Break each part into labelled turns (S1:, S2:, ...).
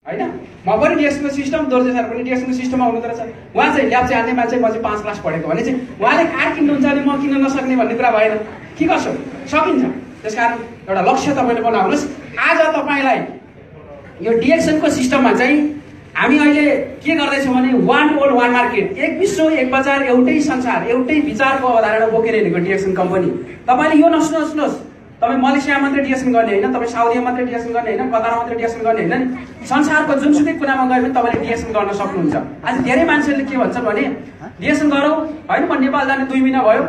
S1: हैन। म पनि डिएक्सनको सिस्टम, दोर्जे सर पनि डिएक्सनको सिस्टममा हुनुहुँदो रहेछ। उहाँ चाहिँ ल्याब चाहिँ हान्ने मान्छे, म चाहिँ 5 क्लास पढेको भने चाहिँ उहाँले कार किन्नुहुन्छ भने म किन्न नसक्ने भन्ने कुरा भएन। के कसो सकिन्छ। त्यसकारण एउटा लक्ष्य तपाईँले बनाउनुहोस्। आज तपाईँलाई यो डिएक्सनको सिस्टममा चाहिँ हामी अहिले के गर्दैछौँ भने वान वर्ल्ड वान मार्केट, एक विश्व एक बजार, एउटै संसार, एउटै विचारको अवधारणा बोकेर हिँडेको डिएक्सन कम्पनी। तपाईँले यो नसुन्नुहोस्, तपाईँ मलेसिया मात्रै डिएक्सन गर्ने होइन, तपाईँ साउदी मात्रै डिएक्सन गर्ने होइन, कतार मात्रै डिएक्सन गर्ने होइन, संसारको जुनसुकै कुनामा गयो भने तपाईँले डिएक्सन गर्न सक्नुहुन्छ। आज धेरै मान्छेले के भन्छन् भने डिएक्सन गरौँ होइन, म नेपाल जाने 2 महिना भयो,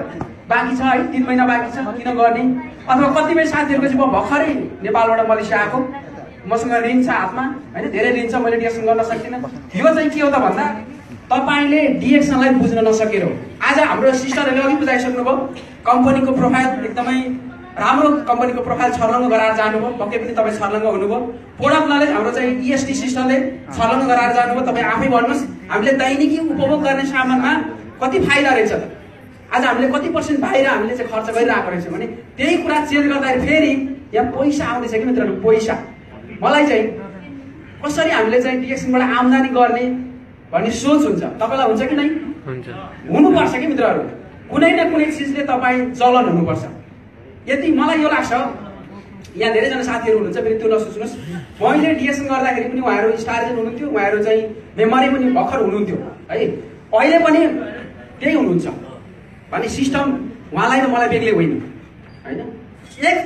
S1: बाँकी छ है, 3 महिना बाँकी छ, किन गर्ने। अथवा कतिपय साथीहरूको चाहिँ म भर्खरै नेपालबाट मलेसिया आएको, मसँग ऋण छ हातमा होइन, धेरै ऋण छ, मैले डिएक्सन गर्न सकिनँ। यो चाहिँ के हो त भन्दा तपाईँले डिएक्सनलाई बुझ्न नसकेर हो। आज हाम्रो सिस्टरहरूले अघि बुझाइसक्नुभयो, कम्पनीको प्रोफाइल एकदमै राम्रो, कम्पनीको प्रोफाइल छर्लङ्ग गराएर जानुभयो, पक्कै पनि तपाईँ छर्लङ्ग हुनुभयो। प्रोडक्ट नलेज हाम्रो चाहिँ इएसटी सिस्टरले छर्लङ्ग गराएर जानुभयो। तपाईँ आफै भन्नुहोस्, हामीले दैनिकी उपभोग गर्ने सामानमा कति फाइदा रहेछ त। आज हामीले कति % बाहिर हामीले चाहिँ खर्च गरिरहेको रहेछ भने त्यही कुरा चेन्ज गर्दाखेरि फेरि यहाँ पैसा आउँदैछ कि मित्रहरू, पैसा। मलाई चाहिँ कसरी हामीले चाहिँ डिएक्सनबाट आम्दानी गर्ने भन्ने सोच हुन्छ। तपाईँलाई हुन्छ कि नै? हुनुपर्छ कि मित्रहरू। कुनै न कुनै चिजले तपाईँ चलन हुनुपर्छ। यदि मलाई यो लाग्छ, यहाँ धेरैजना साथीहरू हुनुहुन्छ, फेरि त्यो नसोच्नुहोस्, मैले डिएक्सन गर्दाखेरि पनि उहाँहरू स्टार्जेन हुनुहुन्थ्यो, उहाँहरू चाहिँ मेमोरी पनि भर्खर हुनुहुन्थ्यो है, अहिले पनि त्यही हुनुहुन्छ भन्ने सिस्टम उहाँलाई र मलाई बेग्लै होइन होइन,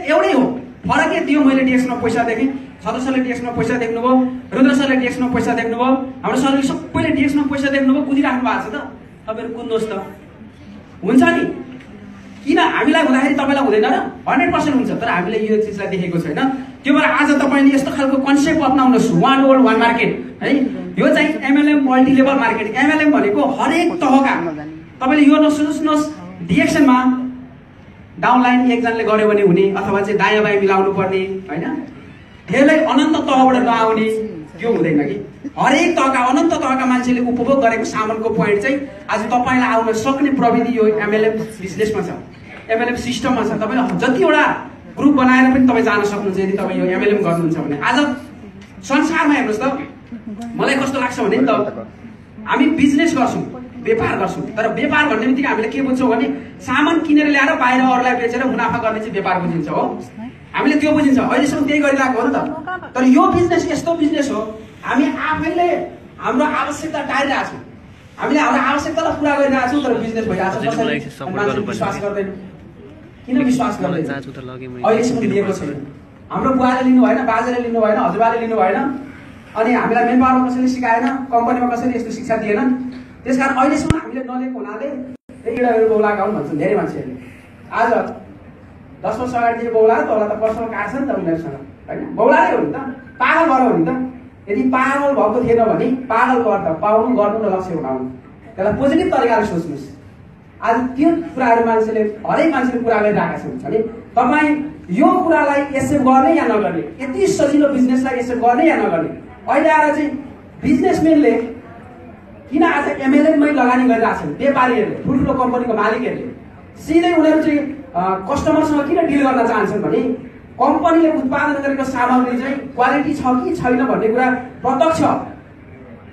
S1: एउटै हो। फरक के थियो, मैले डिएक्सनमा पैसा देखेँ, सदस्यले डिएक्सनमा पैसा देख्नुभयो, रुद्र सरले डिएक्सनमा पैसा देख्नुभयो, हाम्रो सरले सबैले डिएक्सनमा पैसा देख्नुभयो, कुदिराख्नु भएको छ त। तपाईँहरू कुद्नुहोस् त, हुन्छ नि। किन हामीलाई हुँदाखेरि तपाईँलाई हुँदैन र? 100% हुन्छ। तर हामीले यो चिजलाई देखेको छैन। त्यो भएर आज तपाईँले यस्तो खालको कन्सेप्ट अपनाउनुहोस्, वान वर्ल्ड वान मार्केट है। यो चाहिँ MLM multi level market. MLM भनेको हरेक तहका, तपाईँले यो नसुन्नुहोस्, डिएक्सनमा डाउनलाइन एकजनाले गर्यो भने हुने, अथवा चाहिँ दायाँ बायाँ मिलाउनु पर्ने होइन, धेरै अनन्त तहबाट नआउने, त्यो हुँदैन कि। हरेक तहका, अनन्त तहका मान्छेले उपभोग गरेको सामानको पोइन्ट चाहिँ आज तपाईँलाई आउन सक्ने प्रविधि यो एमएलएम बिजनेसमा छ, एमएलएम सिस्टममा छ। तपाईँले जतिवटा ग्रुप बनाएर पनि तपाईँ जान सक्नुहुन्छ यदि तपाईँ यो एमएलएम गर्नुहुन्छ भने। आज संसारमा हेर्नुहोस् त, मलाई कस्तो लाग्छ भने नि त, हामी बिजनेस गर्छौँ, व्यापार गर्छौँ, तर व्यापार भन्ने बित्तिकै हामीले के बुझ्छौँ भने सामान किनेर ल्याएर बाहिर अरूलाई बेचेर मुनाफा गर्ने चाहिँ व्यापार बुझिन्छ हो, हामीले त्यो बुझिन्छ। अहिलेसम्म त्यही गरिरहेको हो नि त। तर यो बिजनेस यस्तो बिजनेस हो, हामी आफैले हाम्रो आवश्यकता टारिरहेको छौँ, हामीले हाम्रो आवश्यकतालाई पुरा गरिरहेको छौँ, तर बिजनेस भइरहेको छ। कसैले विश्वास गर्दैन। किन विश्वास गर्दैन? अहिलेसम्म दिएको छैन। हाम्रो बुवाले लिनु भएन, बाजेले लिनु भएन, हजुरबाले लिनु भएन, अनि हामीलाई मेन पावरमा कसैले सिकाएन, कम्पनीमा कसैले यस्तो शिक्षा दिएन। त्यसकारण अहिलेसम्म हामीले नलिएको हुनाले इडाहरू बौलाएका हुन् भन्छन् धेरै मान्छेहरूले। आज 10 वर्ष अगाडि बौलायो तल त पर्सनल कार छ नि त उनीहरूसँग होइन, बौलाएकै हो नि त, पागल गरौँ नि त। यदि पागल भएको थिएन भने पागल गर्दा पाउनु, गर्नु र लक्ष्य बनाउनु, त्यसलाई पोजिटिभ तरिकाले सोच्नुहोस्। आज त्यो कुराहरू मान्छेले, हरेक मान्छेले कुरा गरिरहेका छन् भने तपाईँ यो कुरालाई एक्सेप्ट गर्ने या नगर्ने, यति सजिलो बिजनेसलाई एक्सेप्ट गर्ने या नगर्ने। अहिले आएर चाहिँ बिजनेसम्यानले किन आज एमएलएममै लगानी गरिरहेछन्, व्यापारीहरूले, ठुल्ठुलो कम्पनीको मालिकहरूले सिधै उनीहरू चाहिँ कस्टमरसँग किन डिल गर्न चाहन्छन् भने कम्पनीले उत्पादन गरेको सामग्री चाहिँ क्वालिटी छ कि छैन भन्ने कुरा प्रत्यक्ष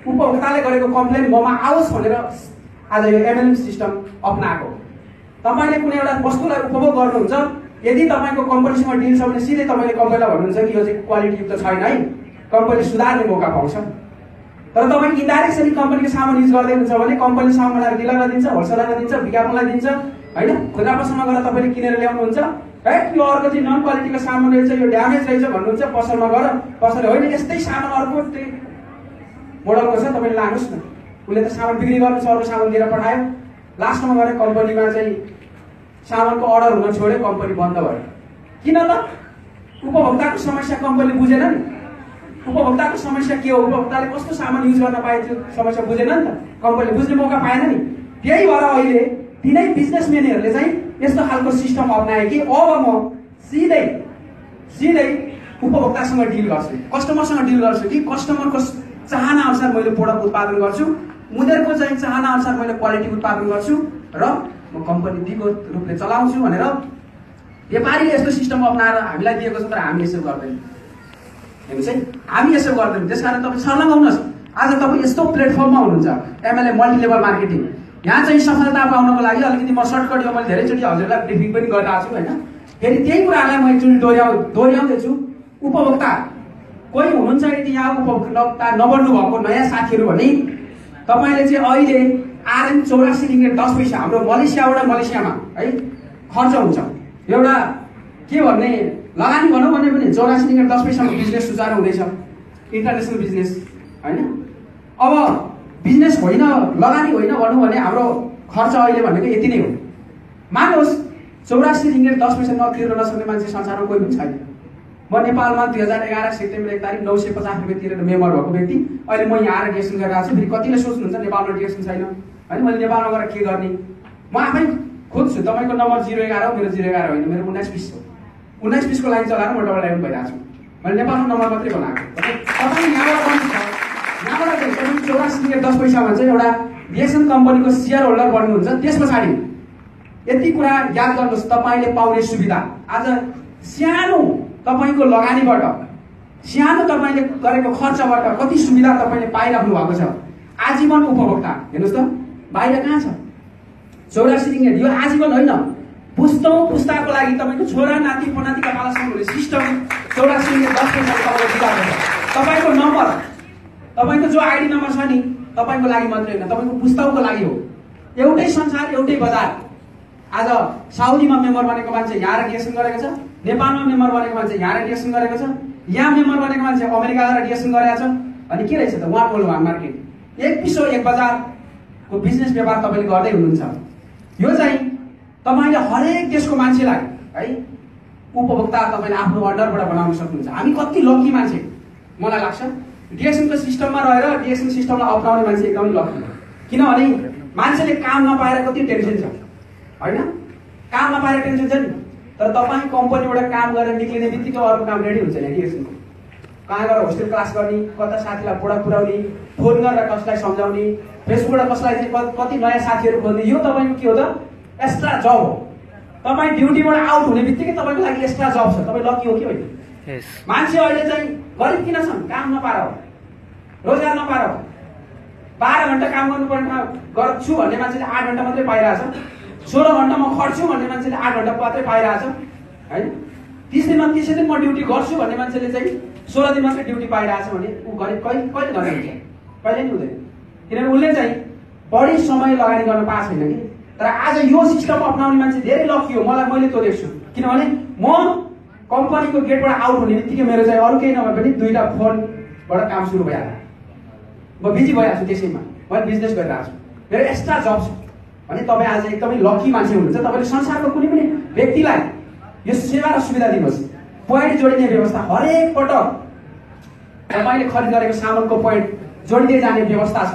S1: उपभोक्ताले गरेको कम्प्लेन ममा आओस् भनेर आज यो एमएलएम सिस्टम अपनाएको। तपाईँले कुनै एउटा वस्तुलाई उपभोग गर्नुहुन्छ, यदि तपाईँको कम्पनीसँग डिल छ भने सिधै तपाईँले कम्पनीलाई भन्नुहुन्छ कि यो चाहिँ क्वालिटीयुक्त छैन है, कम्पनी सुधार्ने मौका पाउँछ। तर तपाईँ इन्डाइरेक्टली कम्पनीको सामान युज गर्दै हुन्छ भने कम्पनी सामान बनाएर डिलरलाई दिन्छ, होलसेलरलाई दिन्छ, विज्ञापनलाई दिन्छ होइन, खुद्रा पसलमा गएर तपाईँले किनेर ल्याउनुहुन्छ है, यो अर्को चाहिँ नन क्वालिटीको सामान रहेछ, यो ड्यामेज रहेछ भन्नुहुन्छ, पसलमा गएर पसलले होइन यस्तै सामान अर्को त्यही मोडलको छ तपाईँले लानुहोस् न। उसले त सामान बिक्री गर्नु छ, अर्को सामान दिएर पठायो, लास्टमा गएर कम्पनीमा चाहिँ सामानको अर्डर हुन छोड्यो, कम्पनी बन्द भयो। किन ल? उपभोक्ताको समस्या कम्पनीले बुझेन नि। उपभोक्ताको समस्या के हो, उपभोक्ताले कस्तो सामान युज गर्न पाए त्यो समस्या बुझेन नि त, कम्पनीले बुझ्ने मौका पाएन नि। त्यही भएर अहिले तिनै बिजनेसम्यानहरूले चाहिँ यस्तो खालको सिस्टम अपनाए कि अब म सिधै उपभोक्तासँग डिल गर्छु, कस्टमरसँग डिल गर्छु कि कस्टमरको चाहना अनुसार मैले प्रोडक्ट उत्पादन गर्छु, उनीहरूको चाहिँ चाहना अनुसार मैले क्वालिटी उत्पादन गर्छु र म कम्पनी दिगो रूपले चलाउँछु भनेर व्यापारीले यस्तो सिस्टम अपनाएर हामीलाई दिएको छ, तर हामी यसो गर्दैन। हेर्नुहोस् है, हामी यसो गर्दैनौँ। त्यस कारण तपाईँ सर्लङ्ग हुनुहोस्। आज तपाईँ यस्तो प्लेटफर्ममा हुनुहुन्छ, एमएलए मल्टिलेभल मार्केटिङ। यहाँ चाहिँ सफलता पाउनको लागि अलिकति म सर्टकट यो मैले धेरैचोटि हजुरलाई ब्रिफिङ पनि गरिरहेको छु होइन। फेरि त्यही कुरालाई म एकचोटि दोहोऱ्याउँदैछु। उपभोक्ता कोही हुनुहुन्छ यदि यहाँ उपभोक्ता नबन्नु भएको नयाँ साथीहरू भने तपाईँले चाहिँ अहिले RM 84 रिङ्गेट 10 पैसा हाम्रो मलेसियामा है खर्च हुन्छ। एउटा के भन्ने लगानी भनौँ भने पनि 84 रिङ्गेट 10 पैसामा बिजनेस सुचारू हुँदैछ, इन्टरनेसनल बिजनेस होइन। अब बिजनेस होइन, लगानी होइन भनौँ भने हाम्रो खर्च अहिले भनेको यति नै हो। मान्नुहोस् 84 रिङ्गेट 10 पैसा नतिर्न नसक्ने मान्छे संसारमा कोही पनि छैन। म नेपालमा 2011 सेप्टेम्बर 1 तारिक 950 रुपियाँ तिरेर मेम्बर भएको व्यक्ति। अहिले म यहाँ आएर डिएक्सन गरिरहेको छु। फेरि कतिले सोच्नुहुन्छ नेपालमा डिएक्सन छैन होइन, मैले नेपालमा गएर के गर्ने। म आफै खुद छु। तपाईँको नम्बर 011 हो, मेरो 011 होइन, मेरो 1920 हो। 1920 को लाइन चलाएर म डबल डायल भइरहेको छु। मैले नेपालमा नम्बर मात्रै बनाएको। तपाईँ यहाँबाट गर्नु छ, यहाँबाट चाहिँ तपाईँ 84 रिङ्गेट 10 पैसामा चाहिँ एउटा डिएक्सन कम्पनीको सेयर होल्डर बन्नुहुन्छ। त्यस पछाडि यति कुरा याद गर्नुहोस्, तपाईँले पाउने सुविधा आज सानो तपाईँको लगानीबाट, सानो तपाईँले गरेको खर्चबाट कति सुविधा तपाईँले पाइराख्नु भएको छ। आजीवन उपभोक्ता हेर्नुहोस् त, बाहिर कहाँ छ 84 रिङ्गेट। यो आजीवन होइन, पुस्ताको लागि तपाईँको छोरा नाति पनातिका पालासम्म हुने सिस्टम 84 रिङ्गेट 10 पैसा तपाईँले दिइरहेको छ। तपाईँको नम्बर, तपाईँको जो आइडी नम्बर छ नि तपाईँको लागि मात्रै होइन, तपाईँको पुस्ताको लागि हो। एउटै संसार, एउटै बजार। आज साउदीमा मेम्बर बनेको मान्छे यहाँ डिएक्सन गरेको छ, नेपालमा मेम्बर बनेको मान्छे यहाँ डिएक्सन गरेको छ, यहाँ मेम्बर बनेको मान्छे अमेरिका गएर डिएक्सन गरेको छ। अनि के रहेछ त वान मार्केट, एक विश्व एक बजारको बिजनेस व्यापार तपाईँले गर्दै हुनुहुन्छ। यो चाहिँ तपाईँले हरेक देशको मान्छेलाई है उपभोक्ता तपाईँले आफ्नो अन्डरबाट बनाउन सक्नुहुन्छ। हामी कति लकी मान्छे मलाई लाग्छ। डिएक्सनको सिस्टममा रहेर डिएक्सन सिस्टमलाई अप्नाउने मान्छे एकदमै लकी। किनभने मान्छेले काम नपाएर कति टेन्सन छ होइन, काम नपाएर टेन्सन छ नि। तर तपाईँ कम्पनीबाट काम गरेर निक्लिने बित्तिकै अर्को काम रेडी हुन्छ यहाँ डिएक्सनको। कहाँ गएर होस्टेल क्लास गर्ने, कता साथीलाई बुढा पुर्याउने, फोन गरेर कसलाई सम्झाउने, फेसबुकबाट कसलाई चाहिँ कति नयाँ साथीहरू खोज्ने, यो तपाईँको के हो त एक्स्ट्रा जब हो। तपाईँ ड्युटीबाट आउट हुने बित्तिकै तपाईँको लागि एक्स्ट्रा जब छ। तपाईँ लकी हो कि होइन? मान्छे अहिले चाहिँ गरिब किन छन्? काम नपाएर हो, रोजगार नपाएर हो। 12 घन्टा काम गर्नुपर्ने गर्छु भन्ने मान्छेले 8 घन्टा मात्रै पाइरहेछ। 16 घन्टा म खट्छु भन्ने मान्छेले 8 घन्टा मात्रै पाइरहेछ होइन। 30 दिनमा 30 दिन म ड्युटी गर्छु भन्ने मान्छेले चाहिँ 16 दिन मात्रै ड्युटी पाइरहेछ भने ऊ गरिब कहिले गर्ने हुन्छ? कहिले नि हुँदैन। किनभने उसले चाहिँ बढी समय लगानी गर्न पाएको छैन कि। तर आज यो सिस्टम अपनाउने मान्छे धेरै लकी हो। मैले त्यो देख्छु। किनभने म कम्पनीको गेटबाट आउट हुने बित्तिकै मेरो चाहिँ अरू केही नभए पनि 2टा फोनबाट काम सुरु भइहाल्छ। म बिजी भइहाल्छु त्यसैमा, मैले बिजनेस गरिरहेको छु, मेरो एक्स्ट्रा जब छ भने तपाईँ आज एकदमै लकी मान्छे हुनुहुन्छ। तपाईँले संसारको कुनै पनि व्यक्तिलाई यो सेवा र सुविधा दिनुहोस्। पोइन्ट जोडिने व्यवस्था हरेक पटक तपाईँले खरिद गरेको सामानको पोइन्ट जोडिँदै जाने व्यवस्था छ।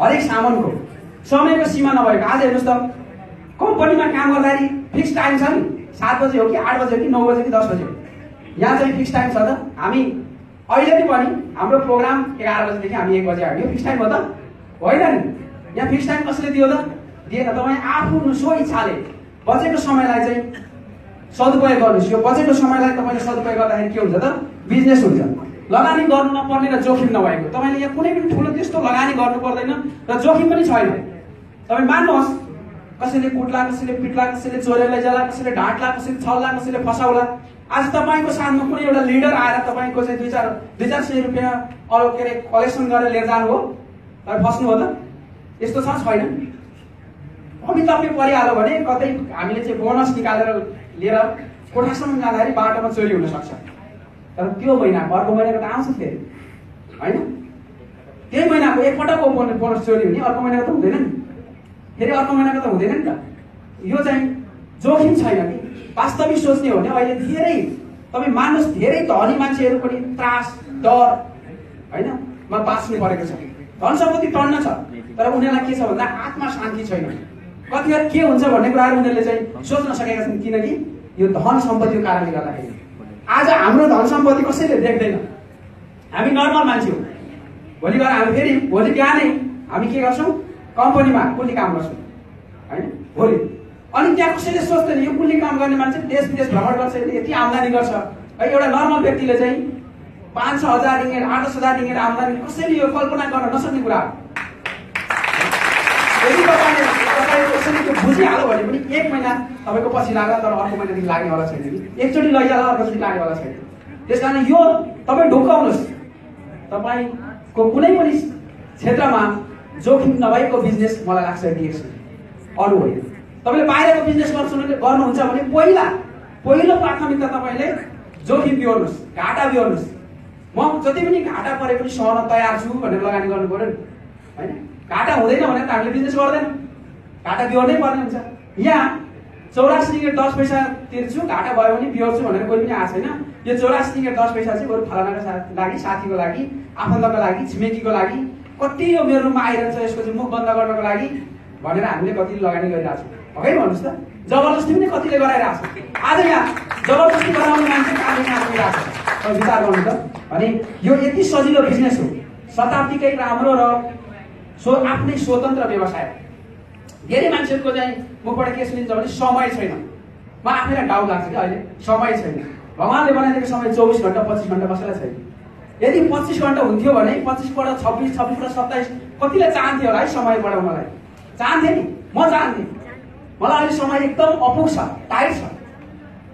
S1: हरेक सामानको समयको सीमा नभएको। आज हेर्नुहोस् त, कम्पनीमा काम गर्दाखेरि फिक्स टाइम छ नि, 7 बजे हो कि 8 बजे हो कि 9 बजे कि 10 बजे हो। यहाँ चाहिँ फिक्स टाइम छ त। हामी अहिले पनि हाम्रो प्रोग्राम 11 बजेदेखि हामी 1 बजे आयो। यो फिक्स टाइम हो त? होइन नि। यहाँ फिक्स टाइम कसले दियो त? दिएन। तपाईँ आफ्नो सो इच्छाले बजेको समयलाई चाहिँ सदुपयोग गर्नुहोस्। यो बजेको समयलाई तपाईँले सदुपयोग गर्दाखेरि के हुन्छ त? बिजनेस हुन्छ। लगानी गर्नु नपर्ने र जोखिम नभएको। तपाईँले यहाँ कुनै पनि ठुलो त्यस्तो लगानी गर्नु पर्दैन र जोखिम पनि छैन। तपाईँ मान्नुहोस्, कसैले कुट्ला, कसैले पिट्ला, कसैले चोरेर लैजाला, कसैले ढाँट्ला, कसैले छल्ला, कसैले फसाउला। आज तपाईँको साथमा कुनै एउटा लिडर आएर तपाईँको चाहिँ 2-400 रुपियाँ के अरे कलेक्सन गरेर लिएर जानु हो, तपाईँ फस्नु हो त? यस्तो छ छैन? अमिताभ परिहाल्यो भने कतै हामीले चाहिँ बोनस निकालेर लिएर कोठासम्म जाँदाखेरि बाटोमा चोरी हुन सक्छ। तर त्यो महिना अर्को महिनाको त आउँछ फेरि होइन। त्यही महिनाको एकपटकको बोनस चोरी हुने, अर्को महिनाको त हुँदैन नि, फेरि अर्को महिनाको त हुँदैन नि त। यो चाहिँ जोखिम छैन कि। वास्तविक सोच्ने हो भने अहिले धेरै तपाईँ मान्नुहोस्, धेरै धनी मान्छेहरू पनि त्रास डर होइनमा बाँच्नु परेको छ। धन सम्पत्ति टन्न छ, तर उनीहरूलाई के छ भन्दा आत्मा शान्ति छैन। कतिखेर के हुन्छ भन्ने कुराहरू उनीहरूले चाहिँ सोच्न सकेका छन्, किनकि यो धन सम्पत्तिको कारणले गर्दाखेरि। आज हाम्रो धन सम्पत्ति कसैले देख्दैन। हामी नर्मल मान्छे हो। भोलि गएर हामी फेरि भोलि बिहानै हामी के गर्छौँ? कम्पनीमा कुल्ली काम गर्छौँ होइन भोलि। अनि त्यहाँ कसैले सोच्दैन यो कुल्ली काम गर्ने मान्छे देश विदेश भ्रमण गर्छ, यति आम्दानी गर्छ है। एउटा नर्मल व्यक्तिले चाहिँ 5-6 हजार ringgit 8-10 ringgit आम्दानी कसैले यो कल्पना गर्न नसक्ने कुरा हो। यदि तपाईले कसैले त्यो बुझिहाल्यो भने पनि 1 महिना तपाईको पछि लाग्ला, तर अर्को महिनादेखि लाग्नेवाला छैन कि एकचोटि लैजाला अर्कोचोटि लाग्नेवाला छैन। त्यसकारण यो तपाईँ ढोकाउनुहोस्। तपाईको कुनै पनि क्षेत्रमा जोखिम नभएको बिजनेस मलाई लाग्छ डिएक्सन अरू होइन। तपाईले बाहिरको बिजनेस गर्नुहुन्छ भने पहिलो प्राथमिकता तपाईले जोखिम बिहोर्नुहोस्, घाटा बिहोर्नुहोस्। म जति पनि घाटा परे पनि सहन तयार छु भनेर लगानी गर्नु पर्यो नि हैन। घाटा हुँदैन भने त हामीले बिजनेस गर्दैन, घाटा बिहोर्नै पर्ने हुन्छ। यहाँ 84 ringgit 10 पैसा तिर्छु, घाटा भयो भने बिहोर्छु भनेर कोही पनि आएको छैन। यो 84 ringgit 10 पैसा चाहिँ बरु फलानाको लागि, साथीको लागि, आफन्तको लागि, छिमेकीको लागि, कति यो मेरो रुममा आइरहन्छ यसको चाहिँ मुख बन्द गर्नको लागि भनेर हामीले कति लगानी गरिरहेको छौँ है भन्नुहोस् त। जबरजस्ती पनि कतिले गराइरहेको छ। आज यहाँ जबरजस्ती गराउने मान्छे काम आइरहेको छ। विचार गर्नु त भने यो यति सजिलो बिजनेस हो, शताब्दीकै राम्रो र आफ्नै स्वतन्त्र व्यवसाय। धेरै मान्छेहरूको चाहिँ मुखबाट के सुनिन्छ भने समय छैन। म आफैलाई डाउट लाग्छ कि अहिले समय छैन। भगवानले बनाइदिएको समय 24 घण्टा 25 घण्टा कसैलाई छैन। यदि 25 घण्टा हुन्थ्यो भने 25बाट 26, 26बाट 27 कतिले चाहन्थ्यो होला है समय बढाउनलाई? चाहन्थे नि, म चाहन्थे। मलाई अहिले समय एकदम अपुग छ, टाइट छ।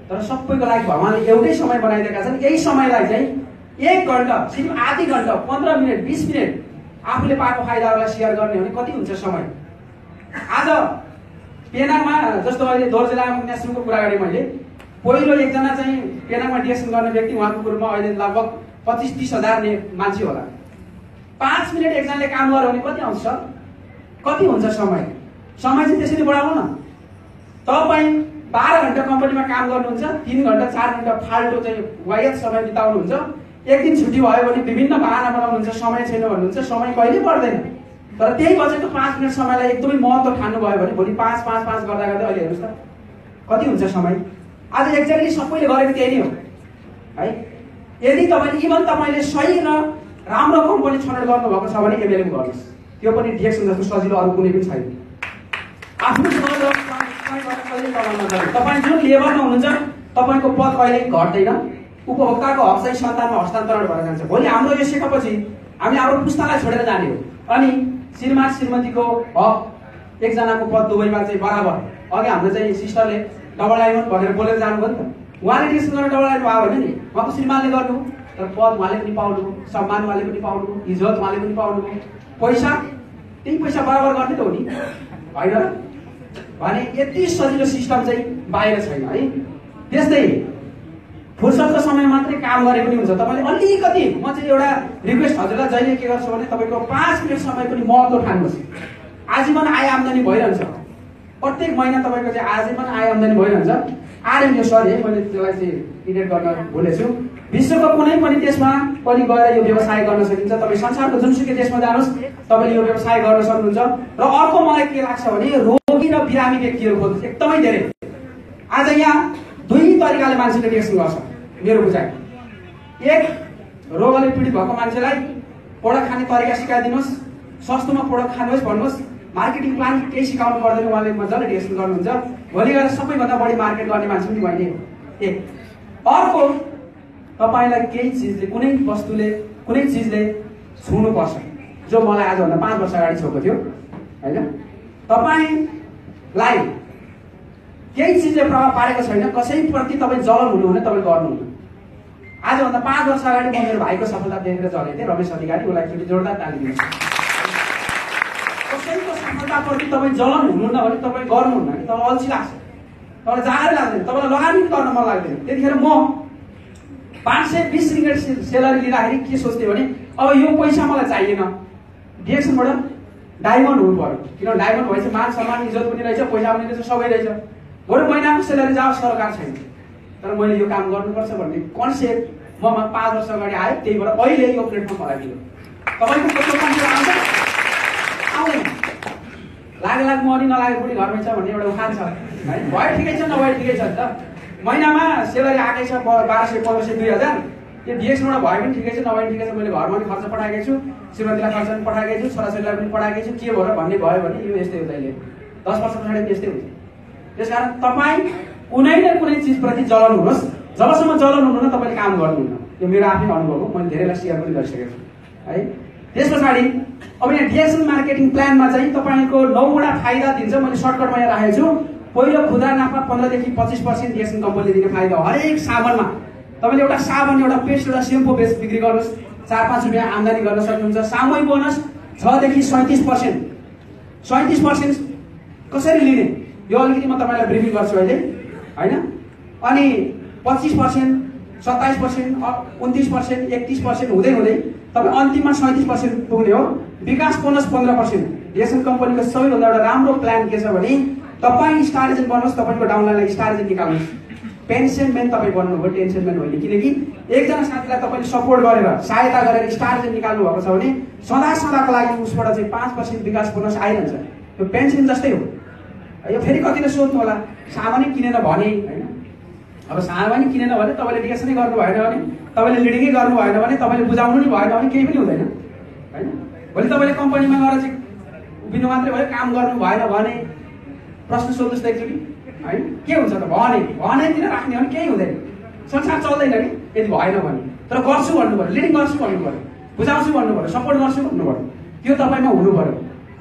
S1: तर सबैको लागि भगवानले एउटै समय बनाइदिएका छन्। यही समयलाई चाहिँ 1 घण्टा, सिर्फ आधी घण्टा, 15 मिनट, 20 मिनट आफूले पाएको फाइदाहरूलाई सेयर गर्ने भने कति हुन्छ समय। आज पेनाङमा जस्तो अहिले दोर्जेलामा नेसनलको कुरा गरेँ मैले, पहिलो एकजना चाहिँ पेनाङमा डिएक्सन गर्ने व्यक्ति, उहाँको ग्रुपमा अहिले लगभग 25-30 हजार मान्छे होला। 5 मिनट एकजनाले काम गर्यो भने कति आउँछ? कति हुन्छ समय? समय चाहिँ त्यसरी बढाउनु न। तपाईँ 12 घण्टा कम्पनीमा काम गर्नुहुन्छ, 3 घण्टा 4 घण्टा फाल्टो चाहिँ वायत समय बिताउनुहुन्छ। एक दिन छुट्टी भयो भने विभिन्न बहाना बनाउनुहुन्छ, समय छैन भन्नुहुन्छ। समय कहिले बढ्दैन। तर त्यही बजेको 5 मिनट समयलाई एकदमै महत्त्व ठान्नु भयो भने भोलि 5-5-5 गर्दा गर्दै अहिले हेर्नुहोस् त कति हुन्छ समय। आज एक्ज्याक्टली सबैले गरेको त्यही नै हो है। यदि तपाईँले इभन तपाईँले सही र राम्रो कम्पनी छनौट गर्नुभएको छ भने एमएलएम गर्नुहोस्। त्यो पनि डिएक्सन जस्तो सजिलो अरू कुनै पनि छैन। आफ्नो तपाईँ जुन लेभलमा हुनुहुन्छ तपाईँको पद कहिले घट्दैन। उपभोक्ताको हक चाहिँ सन्तानमा हस्तान्तरण भएर जान्छ। भोलि हाम्रो यो सिकेपछि हामी हाम्रो पुस्तालाई छोडेर जाने हो। अनि श्रीमान श्रीमतीको हक एकजनाको पद दुवैमा चाहिँ बराबर। अघि हाम्रो चाहिँ सिस्टरले डबल आइमन भनेर बोलेर जानुभयो नि त। उहाँले डिएक्सन गरेर डबल आइमन भयो भने नि उहाँको श्रीमानले गर्नु, तर पद उहाँले पनि पाउनु, सम्मान उहाँले पनि पाउनु, इज्जत उहाँले पनि पाउनु, पैसा त्यही पैसा बराबर गर्ने त हो नि होइन भने यति सजिलो सिस्टम चाहिँ बाहिर छैन है। त्यस्तै फुर्सदको समय मात्रै काम गरे पनि हुन्छ। तपाईँले अलिकति, म चाहिँ एउटा रिक्वेस्ट हजुरलाई जहिले के गर्छु भने तपाईँको 5 मिनट समय पनि महत्त्व ठान्नुहोस्। आजीवन आय आम्दानी भइरहन्छ। प्रत्येक महिना तपाईँको चाहिँ आजीवन आय आम्दानी भइरहन्छ। आरएमए सरी है, मैले त्यसलाई चाहिँ इडेट गर्न भुलेछु। विश्वको कुनै पनि देशमा पनि गएर यो व्यवसाय गर्न सकिन्छ। तपाईँ संसारको जुनसुकै देशमा जानुहोस् तपाईँले यो व्यवसाय गर्न सक्नुहुन्छ। र अर्को मलाई के लाग्छ भने रोगी र बिरामी व्यक्तिहरू खोज्नु एकदमै धेरै। आज यहाँ 2 तरिकाले मान्छेले डिएक्सन गर्छ मेरो बुझाइ। एक, रोगले पीडित भएको मान्छेलाई प्रोडक्ट खाने तरिका सिकाइदिनुहोस्, सस्तोमा प्रोडक्ट खानुहोस् भन्नुहोस्, मार्केटिङ प्लान केही सिकाउनु पर्दैन, उहाँले मजाले डिएक्सन गर्नुहुन्छ। भोलि गएर सबैभन्दा बढी मार्केट गर्ने मान्छे पनि मैले हो। एक। अर्को, तपाईँलाई केही चिजले, कुनै वस्तुले, कुनै चिजले छुनुपर्छ जो मलाई आजभन्दा 5 वर्ष अगाडि छोएको थियो होइन। तपाईँलाई केही चिजले प्रभाव पारेको छैन, कसैप्रति तपाईँ जलन हुनुहुने, तपाईँ गर्नुहुन्न। आजभन्दा 5 वर्ष अगाडि म मेरो भाइको सफलता देखेर जलेको थिएँ, रमेश अधिकारी। उसलाई एकचोटि जोरदार ताली दिनुहोस्। कसैको सफलताप्रति तपाईँ जलन हुनुहुन्न भने तपाईँ गर्नुहुन्न कि तपाईँलाई अल्छी लाग्छ, तपाईँलाई जाँगरै लाग्दैन, तपाईँलाई लगानी गर्न मन लाग्दैन। त्यतिखेर म 520 ringgit सेलरी लिँदाखेरि के सोच्थेँ भने अब यो पैसा मलाई चाहिएन, डिएक्सनबाट डायमन्ड हुनु पर्यो। किनभने डायमन्ड भएपछि मान सम्मान इज्जत पनि रहेछ, पैसा पनि रहेछ, सबै रहेछ। बरु महिनाको सेलरी जाओस्, सरकार छैन, तर मैले यो काम गर्नुपर्छ भन्ने कन्सेप्ट ममा 5 वर्ष अगाडि आयो। त्यही भएर अहिले यो प्लेटफर्म मलाई दियो। तपाईँको कस्तो कन्सेप्ट आउँछ? आउँदैन। लाग मनी नलागे पनि घरमै छ भन्ने एउटा उखान छ है। भयो ठिकै छ, नभए ठिकै छ नि त। महिनामा सेलरी आएकै छ 1200, 1500, 2000। त्यो डिएक्सनबाट भयो पनि ठिकै छ, नभए ठिकै छ। मैले घरमा पनि खर्च पठाएकै छु, श्रीमतीलाई खर्च पनि पठाएकै छु, छोराछोरीलाई पनि पठाएकै छु। के भएर भन्ने भयो भने यो यस्तै हो। अहिले 10 वर्ष पछाडि यस्तै हुन्छ। त्यसकारण तपाईँ कुनै न कुनै चिजप्रति जलन हुनुहोस्। जबसम्म जलन हुनुहुन्न तपाईँले काम गर्नुहुन्न। यो मेरो आफ्नै अनुभव हो, मैले धेरैलाई सेयर पनि गरिसकेको छु है। त्यस पछाडि अब यहाँ डिएक्सन मार्केटिङ प्लानमा चाहिँ तपाईँको 9वटा फाइदा दिन्छ। मैले सर्टकटमा यहाँ राखेको छु। पहिलो, खुद्रा नाफा 15 देखि 25% डिएक्सन कम्पनीले दिने फाइदा हो। हरेक साबनमा तपाईँले एउटा साबन, एउटा पेस्ट, एउटा सेम्पू बिक्री गर्नुहोस्, 4-5 रुपियाँ आम्दानी गर्न सक्नुहुन्छ। सामूहिक बोनस 6 देखि 37%। 37% कसरी लिने यो अलिकति म तपाईँलाई ब्रिफिङ गर्छु अहिले होइन। अनि 25%, 27%, 29%, 31% हुँदै हुँदै तपाईँ अन्तिममा 37% पुग्ने हो। विकास बोनस 15%। डिएक्सन कम्पनीको सबैभन्दा एउटा राम्रो प्लान के छ भने तपाईँ स्टार एजेन्ट बन्नुहोस्, तपाईँको डाउनलाइनलाई स्टार एजेन्ट निकाल्नुहोस्। पेन्सन म्यान तपाईँ बन्नुभयो, टेन्सन म्यान होइन। किनकि एकजना साथीलाई तपाईँले सपोर्ट गरेर, सहायता गरेर स्टार एजेन्ट निकाल्नु भएको छ भने सदाको लागि उसबाट चाहिँ 5% विकास बोनस आइरहन्छ। यो पेन्सन जस्तै हो। यो फेरि कतिले सोध्नु होला, सामानै किनेन भने होइन। अब सामानै किनेन भने तपाईँले डिएक्सनै गर्नु भएन भने, तपाईँले लिडिङै गर्नु भएन भने, तपाईँले बुझाउनु नि भएन भने केही पनि हुँदैन होइन। भोलि तपाईँले कम्पनीमा गएर चाहिँ उभिनु मात्रै भयो, काम गर्नु भएन भने प्रश्न सोध्नुहोस् त एकचोटि होइन। के हुन्छ त भनेतिर राख्ने हो भने केही हुँदैन, संसार चल्दैन कि यदि भएन भने। तर गर्छु भन्नु पऱ्यो, लिडिङ गर्छु भन्नु पऱ्यो, बुझाउँछु भन्नु पऱ्यो, सपोर्ट गर्छु भन्नु पऱ्यो, त्यो तपाईँमा हुनु पऱ्यो।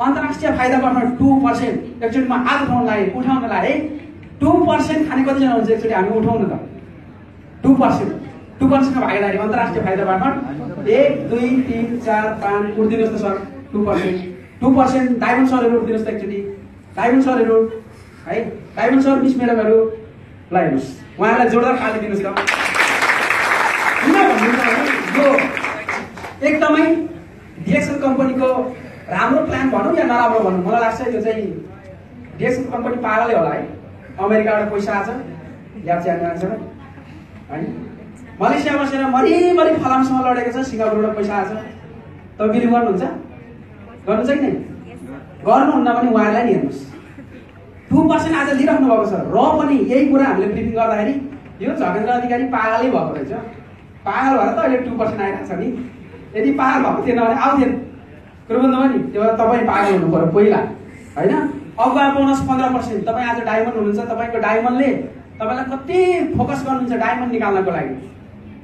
S1: अन्तर्राष्ट्रिय फाइदाबाट 2%। एकचोटि म हात उठाउन लाएँ 2% खाने कतिजना हुन्छ एकचोटि हामी उठाउनु त 2%। 2% का भागीदारी अन्तर्राष्ट्रिय फाइदाबाट 1 2 3 4 5 उठिदिनुहोस् त सर। 2% डायमन्ड सरहरू उठिदिनुहोस् त एकचोटि। डायमन्ड सरहरू है, डायमन्ड सर मिस म्याडमहरू ल हेर्नुहोस्, उहाँहरूलाई जोरदार ताली दिनुहोस् त। किन भन्नुहुन्छ भने यो एकदमै डिएक्सन कम्पनीको राम्रो प्लान भनौँ या नराम्रो भनौँ, मलाई लाग्छ यो चाहिँ डिएक्सन कम्पनी पागलै होला है। अमेरिकाबाट पैसा आछ, ल्याप्चे आछ होइन। मलेसिया बसेर मरिमरि फलामसँग लडेको छ, सिङ्गापुरबाट पैसा आछ। तपाईँ बिलिभ गर्नुहुन्छ? गर्नुहुन्छ कि नै? गर्नुहुन्न भने उहाँहरूलाई नि हेर्नुहोस् 2% आज लिइराख्नु भएको छ। र पनि यही कुरा हामीले ब्रिफिङ गर्दाखेरि यो झगेन्द्र अधिकारी पागलै भएको रहेछ। पागल भएर त अहिले 2% आइरहेको छ नि। यदि पागल भएको थिएन भने आउँथेन। कुरो बुझ्नुभयो नि? त्यो भएर तपाईँ पागल हुनु पर्यो पहिला होइन। अगुवा बोनस 15%। तपाईँ आज डायमन्ड हुनुहुन्छ, तपाईँको डायमन्डले तपाईँलाई कति फोकस गर्नुहुन्छ डायमन्ड निकाल्नको लागि।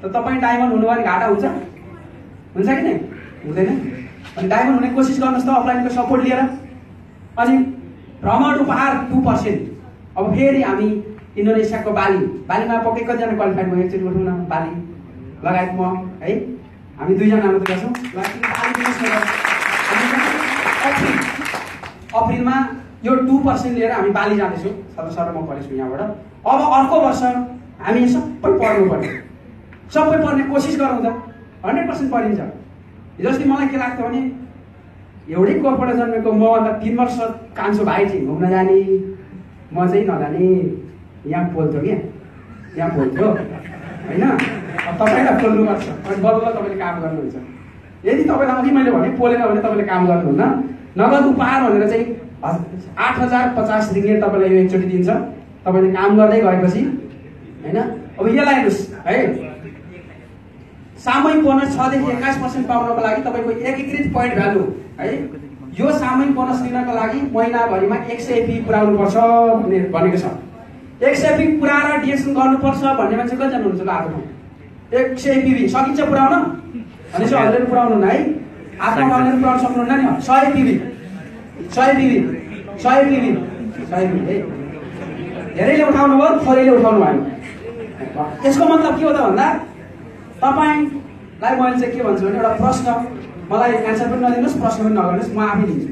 S1: त तपाईँ डायमन्ड हुनु भने घाटा हुन्छ कि नै? हुँदैन। अनि डायमन्ड हुने कोसिस गर्नुहोस् त अफलाइनको सपोर्ट लिएर। अनि भ्रमण उपहार 2%। अब फेरि हामी इन्डोनेसियाको बालीमा पक्कै कतिजना क्वालिफाइड भयो एकचोटि उठौँ न। बाली लगायत म है, हामी 2 जना मात्रै छौँ। अप्रिलमा यो 2% लिएर हामी बाली जाँदैछौँ। सर म पढेछु यहाँबाट। अब अर्को वर्ष हामी सबै पढ्नुपर्ने, सबै पढ्ने कोसिस गरौँ त। 100% पढिन्छ। जस्तै मलाई के लाग्छ भने एउटै कोखबाट जन्मेको मभन्दा 3 वर्ष कान्छो भाइ चाहिँ घुम्न जाने, म चाहिँ नजाने। यहाँ पोल्थ्यो क्या, यहाँ पोल्थ्यो होइन। तपाईँलाई पोल्नुपर्छ अनि बल्ल तपाईँले काम गर्नुहुन्छ। यदि तपाईँलाई अघि मैले भने पोलेन भने तपाईँले काम गर्नुहुन्न। नगद उपहार भनेर चाहिँ 8050 रिङ्गेट तपाईँलाई यो एकचोटि दिन्छ तपाईँले काम गर्दै गएपछि होइन। अब यसलाई हेर्नुहोस् है, सामूहिक बोनस 6 देखि 21% पाउनको लागि तपाईँको एकीकृत पोइन्ट भ्यालु है। यो सामूहिक बोनस लिनको लागि महिनाभरिमा 100 एपी पुर्याउनुपर्छ भनेको छ। 100 एपी पुर्याएर डिएक्सन गर्नुपर्छ भन्ने मान्छे कतिजना हुनुहुन्छ ल हातमा? 100 एपी सकिन्छ पुर्याउन भने चाहिँ 100 पुर्याउनु न है। हातमा 100 पुर्याउन सक्नुहुन्न नि? 100 एपी है। धेरैले उठाउनु भयो, थोरैले उठाउनु भएन। यसको मतलब के हो त भन्दा तपाईँलाई मैले चाहिँ के भन्छु भने एउटा प्रश्न मलाई एन्सर पनि नदिनुहोस्, प्रश्न पनि नगर्नुहोस्, म आफै दिन्छु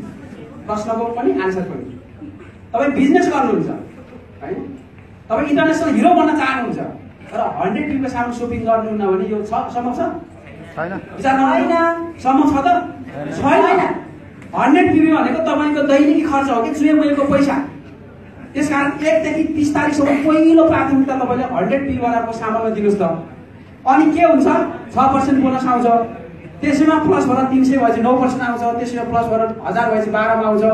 S1: प्रश्नको पनि आन्सर पनि। तपाईँ बिजनेस गर्नुहुन्छ है, तपाईँ इन्टरनेसनल हिरो बन्न चाहनुहुन्छ तर 100 रुपियाँको सामान सपिङ गर्नुहुन्न भने यो सम्भव छ? छैन। विचार होइन, सम्भव छ त? छैन। 100 रुपियाँ भनेको तपाईँको दैनिकी खर्च हो कि चुहेमुहेको पैसा। त्यसकारण 1 देखि 30 तारिकसम्म पहिलो प्राथमिकता तपाईँले 100 रुपियाँको सामानमा दिनुहोस् त। अनि के हुन्छ? 6% बोनस आउँछ, त्यसैमा प्लस भएर 300 भएपछि 9% आउँछ, त्यसैमा प्लस भएर 1000 भएपछि 12 मा आउँछ,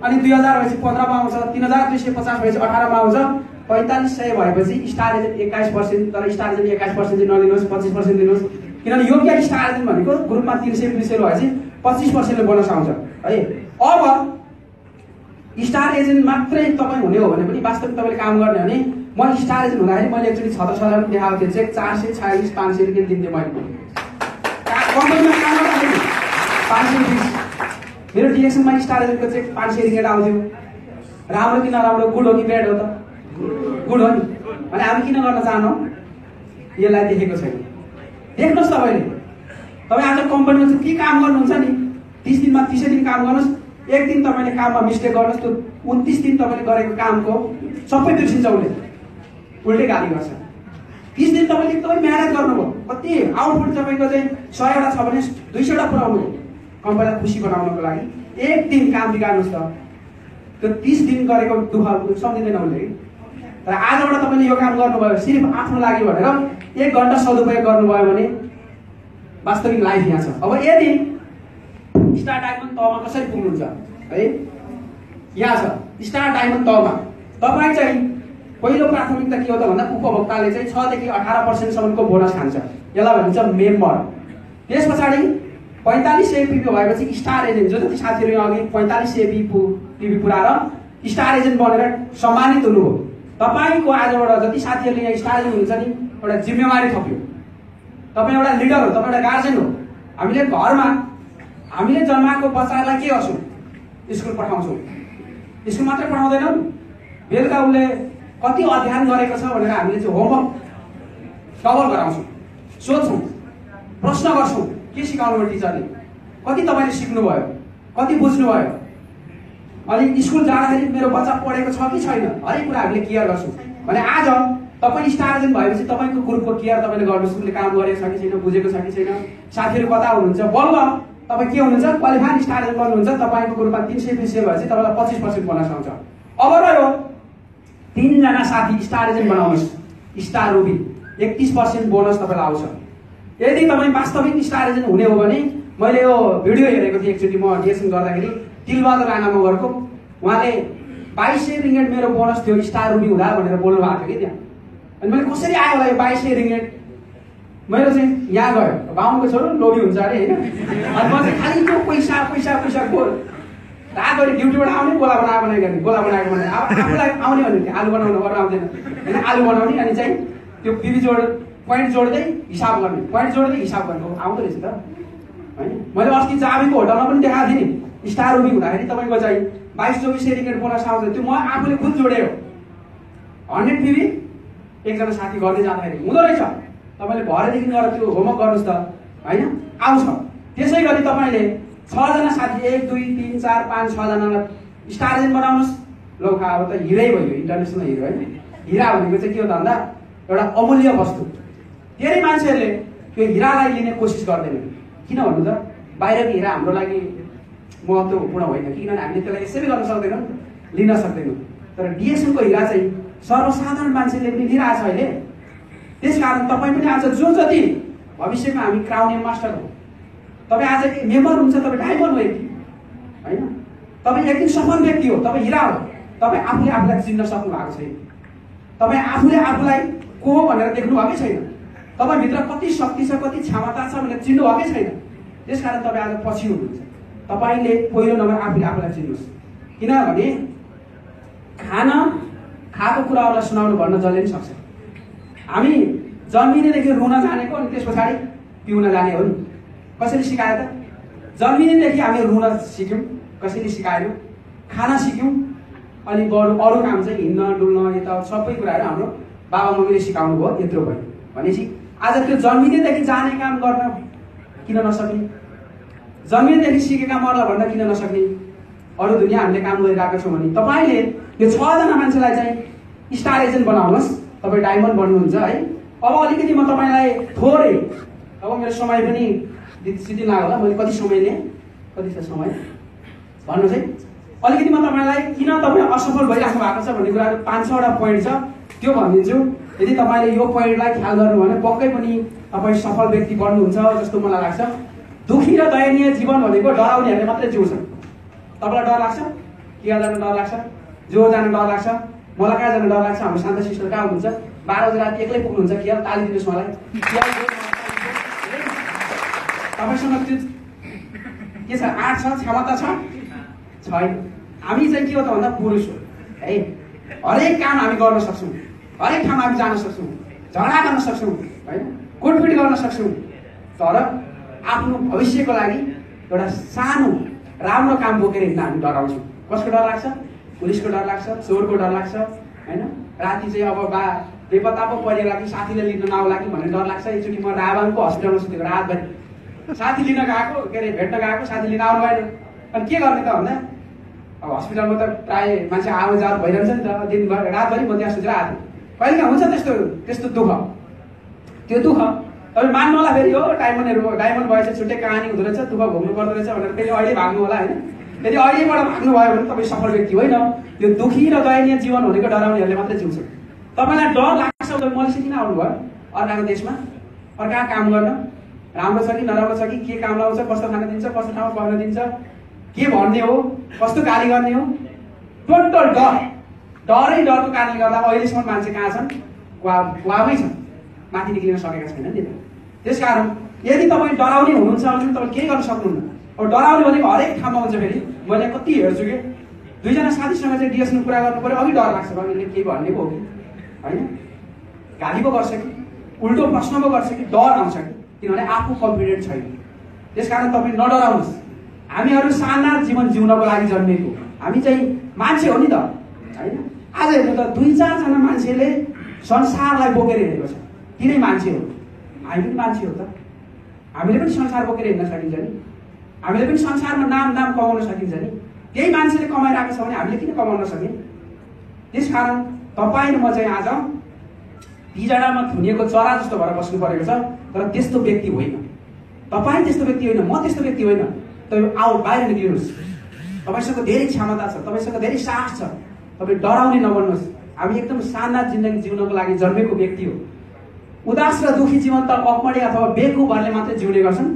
S1: अनि 2000 भएपछि 15 मा आउँछ, 3250 भएपछि 18 मा आउँछ, 4500 भएपछि स्टार एजेन्ट 21%। तर स्टार एजेन्ट 21% चाहिँ नलिनुहोस्, 25% लिनुहोस्। किनभने योग्य स्टार एजेन्ट भनेको ग्रुपमा 300 भएपछि 25% बोनस आउँछ है। अब स्टार एजेन्ट मात्रै तपाईँ हुने हो भने पनि वास्तवमा तपाईँले काम गर्ने हो भने म स्टार एजेन्ट हुँदाखेरि मैले एकचोटि छत्रछायामा देखाएको थिएँ चेक 446 500 रुपियाँ दिन्थेँ मैले कम्पनीमा काम गर्दाखेरि 520 मेरो डिएक्सनमा स्टार एजेन्टको चेक 500 रुपियाँ आउँथ्यो राम्रो कि नराम्रो गुड हो कि ब्याड हो त गुड हो नि अनि हामी किन गर्न चाहनु यसलाई देखेको छैन देख्नुहोस् तपाईँ आज कम्पनीमा चाहिँ के काम गर्नुहुन्छ नि 30 दिनमा 30 दिन काम गर्नुहोस् एक दिन तपाईँले काममा मिस्टेक गर्नुहोस् त्यो 29 दिन तपाईँले गरेको कामको सबै बिर्सिन्छ उसले उल्टै गाली गर्छ 30 दिन तपाईँले एकदमै मेहनत गर्नुभयो कति आउटपुट तपाईँको चाहिँ 100 वटा छ भने 200 वटा पुऱ्याउनु कम्पनीलाई खुसी बनाउनको लागि एक दिन काम बिगार्नुहोस् त त्यो 30 दिन गरेको दुःख सम्झिँदैन उसले तर आजबाट तपाईँले यो काम गर्नुभयो सिर्फ आफ्नो लागि भनेर 1 घण्टा सदुपयोग गर्नुभयो भने वास्तविक लाइफ यहाँ छ अब यदि स्टार डायमन्ड तहमा कसरी पुग्नुहुन्छ है यहाँ छ स्टार डायमन्ड तहमा तपाईँ चाहिँ पहिलो प्राथमिकता के हो त भन्दा उपभोक्ताले चाहिँ 6 देखि 18% सम्मको बोनस खान्छ यसलाई भनिन्छ मेम्बर त्यस पछाडि 4500 एपी भएपछि स्टार एजेन्ट जो जति साथीहरू अघि 4500 एपी पुराएर स्टार एजेन्ट बनेर सम्मानित हुनुभयो तपाईको आजबाट जति साथीहरूले यहाँ स्टार एजेन्ट हुन्छ नि एउटा जिम्मेवारी थप्यो तपाईँ एउटा लिडर हो तपाईँ एउटा गार्जियन हो हामीले घरमा हामीले जन्माएको बच्चाहरूलाई के गर्छौँ स्कुल पठाउँछौँ स्कुल मात्रै पठाउँदैनौँ बेलुका उसले कति अध्ययन गरेको छ भनेर हामीले चाहिँ होमवर्क कभर गराउँछौँ सोध्छौँ प्रश्न गर्छौँ के सिकाउनु भयो टिचरले कति तपाईँले सिक्नुभयो कति बुझ्नुभयो अनि स्कुल जाँदाखेरि मेरो बच्चा पढेको छ कि छैन हरेक कुरा हामीले केयर गर्छौँ भने आज तपाईँ स्टार एजेन्ट भएपछि तपाईँको ग्रुपको केयर तपाईँले गर्नुहोस् उसले काम गरेको छ कि छैन बुझेको छ कि छैन साथीहरू कता हुनुहुन्छ बल्ल तपाईँ के हुनुहुन्छ क्वालिफाइड स्टार एजेन्ट गर्नुहुन्छ तपाईँको ग्रुपमा 320 भएपछि तपाईँलाई 25% बोनस आउँछ अब रह्यो 3 जना साथी स्टार एजेन्ट बनाउनुहोस् स्टार रुबी 31% बोनस तपाईँलाई आउँछ यदि तपाईँ वास्तविक स्टार एजेन्ट हुने हो भने मैले यो भिडियो हेरेको थिएँ एकचोटि म डिएक्सन गर्दाखेरि तिलबहादुर राणा मगरको उहाँले 2200 रिङ्गेट मेरो बोनस थियो स्टार रुबी हुँदा भनेर बोल्नु भएको थियो कि त्यहाँ अनि मैले कसरी आयो होला यो 2200 रिङ्गेट मेरो चाहिँ यहाँ गयो बाहुनको छोरो लोभी हुन्छ अरे होइन अनि म चाहिँ खालि त्यो पैसा पैसा पैसा गोल रातभरि ड्युटीबाट आउने गोला बनाएको गर्ने गोला बनाएको भने आफूलाई आउने भने आलु बनाउनु गर्नु आउँदैन होइन आलु बनाउने अनि चाहिँ त्यो बिबी पोइन्ट जोड्दै हिसाब गर्ने पोइन्ट जोड्दै हिसाब गर्ने आउँदो रहेछ त होइन मैले अस्ति चाबीको होटलमा पनि देखाएको थिएँ नि स्टार रुबी हुँदाखेरि तपाईँको चाहिँ 22-24 रिङ्गेट बोनस आउँछ त्यो म आफूले खुद जोडेँ 100 बिबी एकजना साथी गर्दै जाँदाखेरि हुँदो रहेछ तपाईँले भरेदेखि गएर त्यो होमवर्क गर्नुहोस् त होइन आउँछ त्यसै गरी तपाईँले 6 जना साथी 1 2 3 4 5 6 जनालाई स्टार एजेन्ट बनाउनुहोस् लौखा अब त हिरै भयो इन्टरनेसनल हिरो होइन हिरा भनेको चाहिँ के हो त भन्दा एउटा अमूल्य वस्तु धेरै मान्छेहरूले त्यो हिरालाई लिने कोसिस गर्दैनन् किन भन्नु त बाहिरको हिरा हाम्रो लागि महत्त्वपूर्ण होइन किनभने हामीले त्यसलाई यसै गर्न सक्दैनौँ लिन सक्दैनौँ तर डिएक्सनको हिरा चाहिँ सर्वसाधारण मान्छेले पनि लिइरहेको छ अहिले त्यसकारण तपाईँ पनि आज जो जति भविष्यमा हामी क्राउन मास्टर हो तपाईँ आज मेम्बर हुन्छ तपाईँ डायमन्ड हो एक होइन तपाईँ एक दिन सफल व्यक्ति हो तपाईँ हिरा हो तपाईँ आफूले आफूलाई चिन्न सक्नु भएको छैन तपाईँ आफूले आफूलाई को हो भनेर देख्नु भएकै छैन तपाईँभित्र कति शक्ति छ कति क्षमता छ भनेर चिन्नु भएकै छैन त्यसकारण तपाईँ आज पछि हुनुहुन्छ तपाईँले पहिलो नम्बर आफूले आफूलाई चिन्नुहोस् किनभने खाएको कुराहरूलाई सुनाउनु भन्न जसले पनि सक्छ हामी जन्मिनेदेखि रुन जानेको अनि त्यस पछाडि पिउन जाने हो नि कसैले सिकायो त जन्मिनेदेखि हामी रुन सिक्यौँ कसैले सिकाएन खाना सिक्यौँ अनि अरू काम चाहिँ हिँड्न डुल्न यता सबै कुराहरू हाम्रो बाबा मम्मीले सिकाउनु भयो यत्रो भयो भनेपछि आज त्यो जन्मिनेदेखि जाने काम गर्न किन नसक्ने जन्मिनेदेखि सिकेका मर्ला भन्न किन नसक्ने अरू दुनियाँ हामीले काम गरिरहेका छौँ भने तपाईँले यो 6 जना मान्छेलाई चाहिँ स्टार एजेन्ट बनाउनुहोस् तपाईँ डायमन्ड बन्नुहुन्छ है अब अलिकति म तपाईँलाई थोरै अब मेरो समय पनि सिद्धि लाग्यो होला मैले कति समय लिएँ कति छ समय भन्नु चाहिँ अलिकति म तपाईँलाई किन तपाईँ असफल भइराख्नु भएको छ भन्ने कुराहरू 5-6 वटा पोइन्ट छ त्यो भनिदिन्छु यदि तपाईँले यो पोइन्टलाई ख्याल गर्नु भने पक्कै पनि तपाईँ सफल व्यक्ति बन्नुहुन्छ जस्तो मलाई लाग्छ दुखी र दयनीय जीवन भनेको डराउनेहरूले मात्रै जिउँछ तपाईँलाई डर लाग्छ किया जान डर लाग्छ जो जान डर लाग्छ मलाई कहाँ जान डर लाग्छ हाम्रो शान्ता सिस्टर कहाँ हुनुहुन्छ 12 बजी राति एक्लै पुग्नुहुन्छ किया ताली दिनुहोस् मलाई तपाईँसँग त्यो के छ आँट छ क्षमता छ छैन हामी चाहिँ के हो त भन्दा पुरुष हो है हरेक काम हामी गर्न सक्छौँ हरेक ठाउँमा हामी जान सक्छौँ, झगडा गर्न सक्छौँ होइन, कुटपिट गर्न सक्छौँ। तर आफ्नो भविष्यको लागि एउटा सानो राम्रो काम बोकेर हिँड्न हामी डराउँछौँ। कसको डर लाग्छ? पुलिसको डर लाग्छ, चोरको डर लाग्छ होइन। राति चाहिँ अब बेपत्ता पो परिएला कि साथीले लिन नआउला कि भन्ने डर लाग्छ। एकचोटि म राभाङको हस्पिटलमा सुतेको रातभरि, साथी लिन गएको के अरे भेट्न गएको, साथी लिन आउनु भएन। अनि के गर्ने त भन्दा अब हस्पिटलमा त प्रायः मान्छे आउँ जावत भइरहन्छ नि त, दिनभर रातभरि म त्यहाँ सुतेर आएको थिएँ। कहिलेकाहीँ हुन्छ त्यस्तो दुःख। त्यो दुःख तपाईँ मान्नु होला। फेरि हो डायमन्ड भएपछि छुट्टै कहानी हुँदो रहेछ, दुःख भोग्नु पर्दो रहेछ भनेर फेरि अहिले भाग्नु होला होइन। यदि अहिलेबाट भाग्नु भयो भने तपाईँ सफल व्यक्ति होइन। यो दुःखी र दयनीय जीवन हुनेको डराउनेहरूले मात्रै जिउँछ। तपाईँलाई डर लाग्छ भने मलेसिया किन आउनुभयो अर्काको देशमा? अर्का काम गर्न राम्रो छ कि नराम्रो छ कि, के काम लाउँछ, कस्तो खान दिन्छ, कस्तो ठाउँमा बस्न दिन्छ, के भन्ने हो, कस्तो गाली गर्ने हो, टोटल डरै डरको कारणले गर्दा अहिलेसम्म मान्छे कहाँ छन्? वामै छन्, माथि निक्लिन सकेका छैनन् नि त। त्यसकारण यदि तपाईँ डराउने हुनुहुन्छ भने तपाईँ केही गर्न सक्नुहुन्न। अब डराउने भनेको हरेक ठाउँमा हुन्छ। फेरि मैले कति हेर्छु कि दुईजना साथीसँग चाहिँ डिएसमा कुरा गर्नु पर्यो, अघि डर लाग्छ, अघिले केही भन्ने पो हो कि होइन, गाली पो गर्छ कि, उल्टो प्रश्न पो गर्छ कि, डर आउँछ कि, किनभने आफू कन्फिडेन्ट छैन। त्यसकारण तपाईँ नडराउनुहोस्। हामीहरू शानदार जीवन जिउनको लागि जन्मिएको, हामी चाहिँ मान्छे हो नि त होइन। आज हेर्नु त 2-4 जना मान्छेले संसारलाई बोकेर हिँडेको छ, तिनै मान्छे हो। हामी पनि मान्छे हो त, हामीले पनि संसार बोकेर हिँड्न सकिन्छ नि, हामीले पनि संसारमा नाम कमाउन सकिन्छ नि। त्यही मान्छेले कमाइरहेको छ भने हामीले किन कमाउन सकिन्? त्यसकारण तपाईँ र म चाहिँ आज पिजडामा थुनिएको चरा जस्तो भएर बस्नु परेको छ, तर त्यस्तो व्यक्ति होइन। तपाईँ त्यस्तो व्यक्ति होइन, म त्यस्तो व्यक्ति होइन। तपाईँ बाहिर निक्लिनुहोस्। तपाईँसँग धेरै क्षमता छ, तपाईँसँग धेरै साहस छ। तपाईँ डराउने नबन्नुहोस्। हामी एकदम शानदार जिन्दगी जिउनको लागि जन्मेको व्यक्ति हो। उदास र दुःखी जीवन त अपमडे अथवा बेकुबहरूले मात्रै जिउने गर्छन्।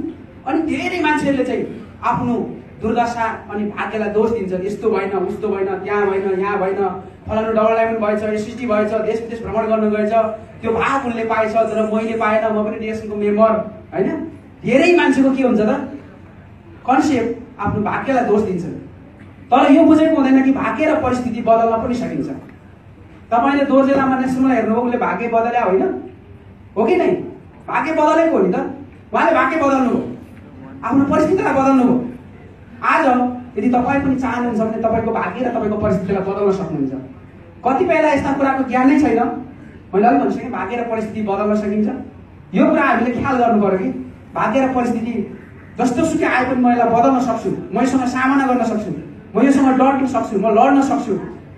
S1: अनि धेरै मान्छेहरूले चाहिँ आफ्नो दुर्दशा अनि भाग्यलाई दोष दिन्छन्। यस्तो भएन, उस्तो भएन, त्यहाँ भएन, यहाँ भएन, फलानु डबल डायमन्ड भएछ, एसएसटी भएछ, देश विदेश भ्रमण गर्न गएछ, त्यो भाग उनले पाएछ तर मैले पाएन, म पनि डिएसको मेम्बर होइन। धेरै मान्छेको के हुन्छ त कन्सेप्ट, आफ्नो भाग्यलाई दोष दिन्छन्। तर यो बुझेको हुँदैन कि भाग्य र परिस्थिति बदल्न पनि सकिन्छ। तपाईँले दोर्जेलामा नेसनललाई हेर्नुभयो, उसले भाग्य बदल्या होइन हो कि नै? भाग्य बदलेको हो नि त। उहाँले भाग्य बदल्नु हो, आफ्नो परिस्थितिलाई बदल्नु हो। आज यदि तपाईँ पनि चाहनुहुन्छ भने तपाईँको भाग्य र तपाईँको परिस्थितिलाई बदल्न सक्नुहुन्छ। कतिपयलाई यस्ता कुराको ज्ञान नै छैन। मैले अघि भनिसकेँ, भाग्य र परिस्थिति बदल्न सकिन्छ। यो कुरा हामीले ख्याल गर्नु पर्यो कि भाग्य र परिस्थिति जस्तो सुकै आए पनि म यसलाई बदल्न सक्छु, म यससँग सामना गर्न सक्छु, म योसँग डट्न सक्छु, म लड्न सक्छु